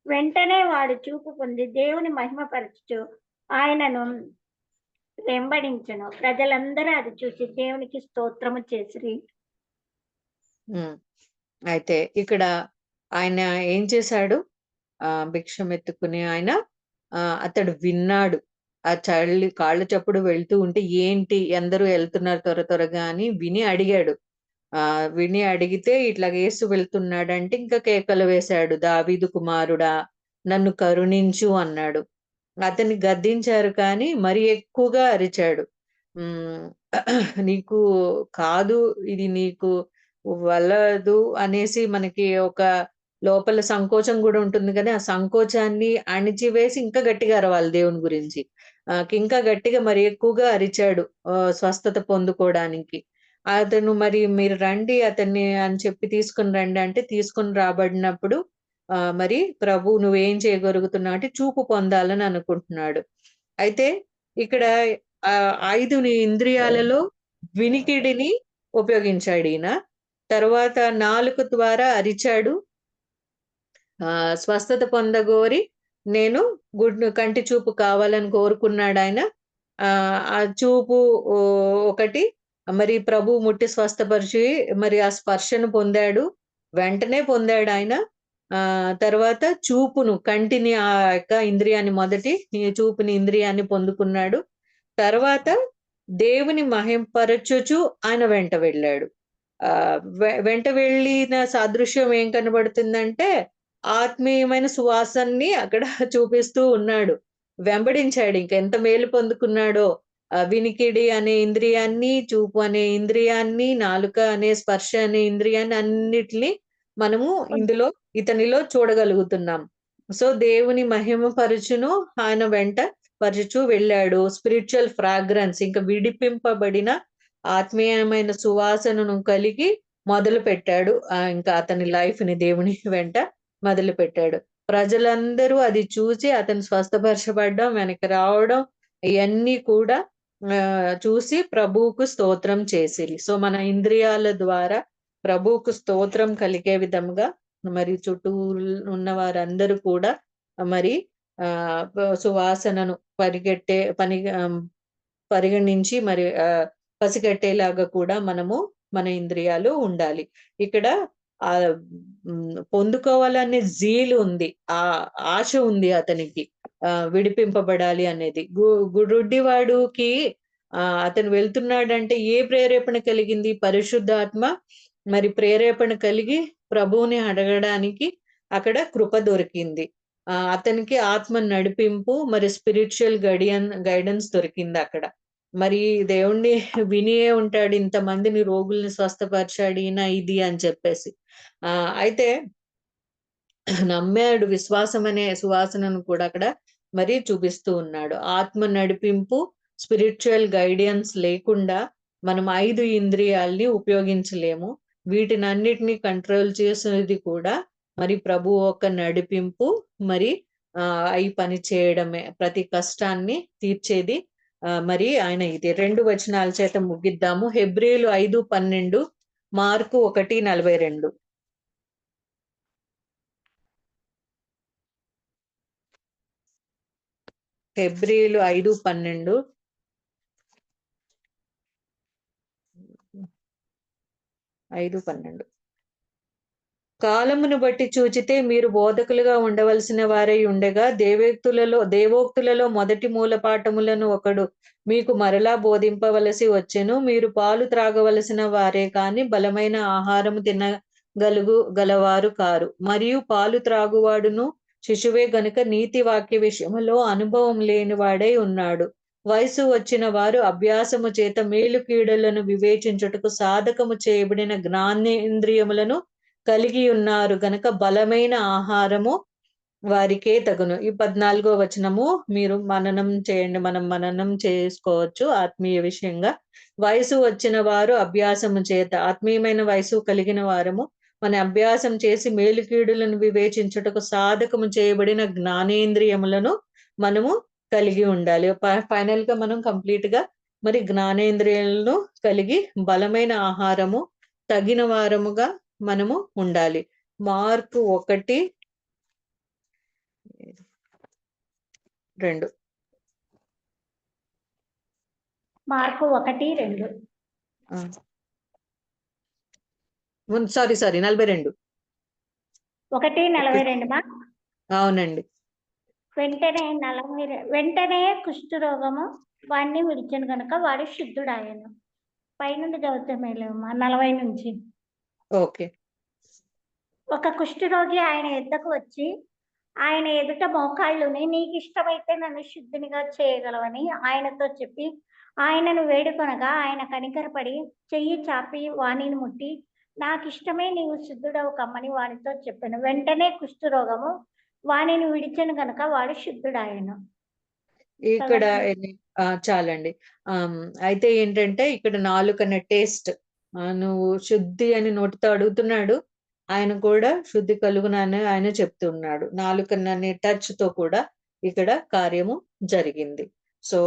వెంటనే వాడు చూపు పొంది దేవుని మహిమపరచుచు ఆయనను వెంబడించెను. ప్రజలందరూ అది చూసి దేవునికి స్తోత్రము చేసిరి. అయితే ఇక్కడ ఆయన ఏం చేశాడు? భిక్షం ఎత్తుకుని ఆయన అతడు విన్నాడు. ఆ కాళ్ళ చప్పుడు వెళ్తూ ఉంటే ఏంటి అందరూ వెళ్తున్నారు త్వర త్వరగా అని విని అడిగాడు. విని అడిగితే ఇట్లా యేసు వెళ్తున్నాడంటే ఇంకా కేకలు వేశాడు, దావీదు కుమారుడా నన్ను కరుణించు అన్నాడు. అతన్ని గద్దించారు కానీ మరి ఎక్కువగా అరిచాడు. నీకు కాదు, ఇది నీకు వలదు అనేసి మనకి ఒక లోపల సంకోచం కూడా ఉంటుంది కదా, ఆ సంకోచాన్ని అణిచివేసి ఇంకా గట్టిగా అరవాలి దేవుని గురించి. ఇంకా గట్టిగా మరి ఎక్కువగా అరిచాడు స్వస్థత పొందుకోవడానికి. అతను మరి మీరు రండి అతన్ని అని చెప్పి తీసుకుని రండి అంటే తీసుకుని రాబడినప్పుడు మరి ప్రభు నువ్వేం చేయగలుగుతున్నావు అంటే చూపు పొందాలని అనుకుంటున్నాడు. అయితే ఇక్కడ 5 ఇంద్రియాలలో వినికిడిని ఉపయోగించాడు ఈయన. తర్వాత నాలుక ద్వారా అరిచాడు. స్వస్థత పొందగోరి నేను కంటి చూపు కావాలని కోరుకున్నాడు ఆయన. ఆ చూపు ఒకటి మరి ప్రభు ముట్టి స్వస్థపరిచి మరి ఆ స్పర్శను పొందాడు, వెంటనే పొందాడు ఆయన. తర్వాత చూపును, కంటిని, ఆ యొక్క ఇంద్రియాన్ని, మొదటి చూపుని ఇంద్రియాన్ని పొందుకున్నాడు. తర్వాత దేవుని మహింపరచుచు ఆయన వెంట వెళ్ళాడు. వెంట వెళ్ళిన సాదృశ్యం ఏం కనబడుతుందంటే ఆత్మీయమైన సువాసనని అక్కడ చూపిస్తూ ఉన్నాడు. వెంబడించాడు. ఇంకెంత మేలు పొందుకున్నాడో. వినికిడి అనే ఇంద్రియాన్ని, చూపు అనే ఇంద్రియాన్ని, నాలుక అనే స్పర్శ అనే ఇంద్రియాన్ని అన్నిటిని మనము ఇతనిలో చూడగలుగుతున్నాం. సో దేవుని మహిమపరచును ఆయన వెంట పరచుచూ వెళ్ళాడు. స్పిరిచువల్ ఫ్రాగ్రెన్స్, ఇంకా విడిపింపబడిన ఆత్మీయమైన సువాసనను కలిగి మొదలు పెట్టాడు. ఇంకా అతని లైఫ్ ని దేవుని వెంట మొదలు పెట్టాడు. ప్రజలందరూ అది చూసి అతను స్వస్థపరచబడ్డం, వెనక్కి రావడం, ఇవన్నీ కూడా చూసి ప్రభువుకు స్తోత్రం చేసిరి. సో మన ఇంద్రియాల ద్వారా ప్రభువుకు స్తోత్రం కలిగే విధంగా మరి చుట్టూ ఉన్న వారందరూ కూడా మరి సువాసనను పరిగణించి మరి పసిగట్టేలాగా కూడా మన ఇంద్రియాలు ఉండాలి. ఇక్కడ పొందుకోవాలనే జీలు ఉంది, ఆ ఆశ ఉంది అతనికి, విడిపింపబడాలి అనేది. గుడ్డివాడుకి అతను వెళ్తున్నాడంటే ఏ ప్రేరేపణ కలిగింది? పరిశుద్ధాత్మ మరి ప్రేరేపణ కలిగి ప్రభువుని అడగడానికి అక్కడ కృప దొరికింది. అతనికి ఆత్మ నడిపింపు మరి స్పిరిచువల్ గైడెన్స్ దొరికింది అక్కడ. మరి దేవుణ్ణి వినియే ఉంటాడు, ఇంతమందిని రోగుల్ని స్వస్థపరిచాడు ఈయన ఇది అని చెప్పేసి. అయితే నమ్మాడు. విశ్వాసం అనే సువాసనను కూడా అక్కడ మరి చూపిస్తూ ఉన్నాడు. ఆత్మ నడిపింపు, స్పిరిచువల్ గైడెన్స్ లేకుండా మనం 5 ఇంద్రియాల్ని ఉపయోగించలేము. వీటినన్నిటిని కంట్రోల్ చేసేది కూడా మరి ప్రభు ఒక నడిపింపు, మరి అవి పని చేయడమే, ప్రతి కష్టాన్ని తీర్చేది మరి ఆయన ఇది. 2 వచనాల చేత ముగిద్దాము. హెబ్రీలు 5:12, మార్కు 1:42. హెబ్రీలు 5:12. కాలమును బట్టి చూచితే మీరు బోధకులుగా ఉండవలసిన వారై ఉండగా దేవోక్తులలో మొదటి మూలపాఠములను ఒకడు మీకు మరలా బోధింపవలసి వచ్చెను. మీరు పాలు త్రాగవలసిన వారే కాని బలమైన ఆహారము గలవారు కారు. మరియు పాలు త్రాగువాడును శిశువే గనుక నీతి వాక్య విషయములో అనుభవం లేని వాడై ఉన్నాడు. వయసు వచ్చిన వారు అభ్యాసము చేత మేలు కీడులను వివేచించుటకు సాధకము చేయబడిన జ్ఞానేంద్రియములను కలిగి ఉన్నారు గనక బలమైన ఆహారము వారికే తగును. ఈ 14వ వచనము మీరు మననం చేయండి, మనం మననం చేసుకోవచ్చు ఆత్మీయ విషయంగా. వయసు వచ్చిన వారు అభ్యాసము చేత, ఆత్మీయమైన వయసు కలిగిన వారము మన అభ్యాసం చేసి మేలు కీడులను వివేచించుటకు సాధకము చేయబడిన జ్ఞానేంద్రియములను మనము కలిగి ఉండాలి. ఫైనల్ గా మనం కంప్లీట్ గా మరి జ్ఞానేంద్రియాలను కలిగి బలమైన ఆహారము తగిన వారముగా మనము ఉండాలి. మార్కు 1:2. మార్కు 1:2. సారీ 42. 1:42 మా. అవునండి. వెంటనే కుష్ఠరోగము వాడిని విడిచెను గనుక వాడు శుద్ధుడాయను. పైనుండి చదివితే మేలేమా 40 నుంచి. ఓకే. ఒక కుష్ఠరోగి ఆయన ఎద్దకు వచ్చి ఆయన ఎదుట మోకాళ్ళుని, నీకు ఇష్టమైతే నన్ను శుద్ధినిగా చేయగలవని ఆయనతో చెప్పి ఆయనను వేడుకొనగా ఆయన కనికరపడి చెయ్యి చాపి వాణిని ముట్టి, నాకు ఇష్టమే, నీవు శుద్ధుడవు కమ్మని వానితో చెప్పాను. వెంటనే కుష్ఠరోగము వాణిని విడిచెను గనుక వాడు శుద్ధుడాయను. ఇక్కడ చాలండి. అయితే ఏంటంటే ఇక్కడ నాలుకన టేస్ట్, నువ్వు శుద్ధి అని నోటితో అడుగుతున్నాడు, ఆయన కూడా శుద్ధి కలుగునని ఆయన చెప్తున్నాడు. నాలుకననే టచ్ తో కూడా ఇక్కడ కార్యము జరిగింది. సో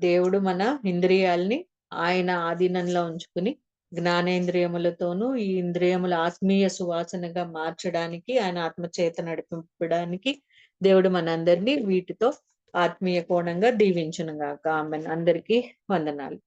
దేవుడు మన ఇంద్రియాల్ని ఆయన ఆధీనంలో ఉంచుకుని జ్ఞానేంద్రియములతోనూ ఈ ఇంద్రియముల ఆత్మీయ సువాసనగా మార్చడానికి, ఆయన ఆత్మచేత నడిపించడానికి దేవుడు మనందరినీ వీటితో ఆత్మీయ కోణంగా దీవించును గాక. ఆమెన్. అందరికీ వందనాలు.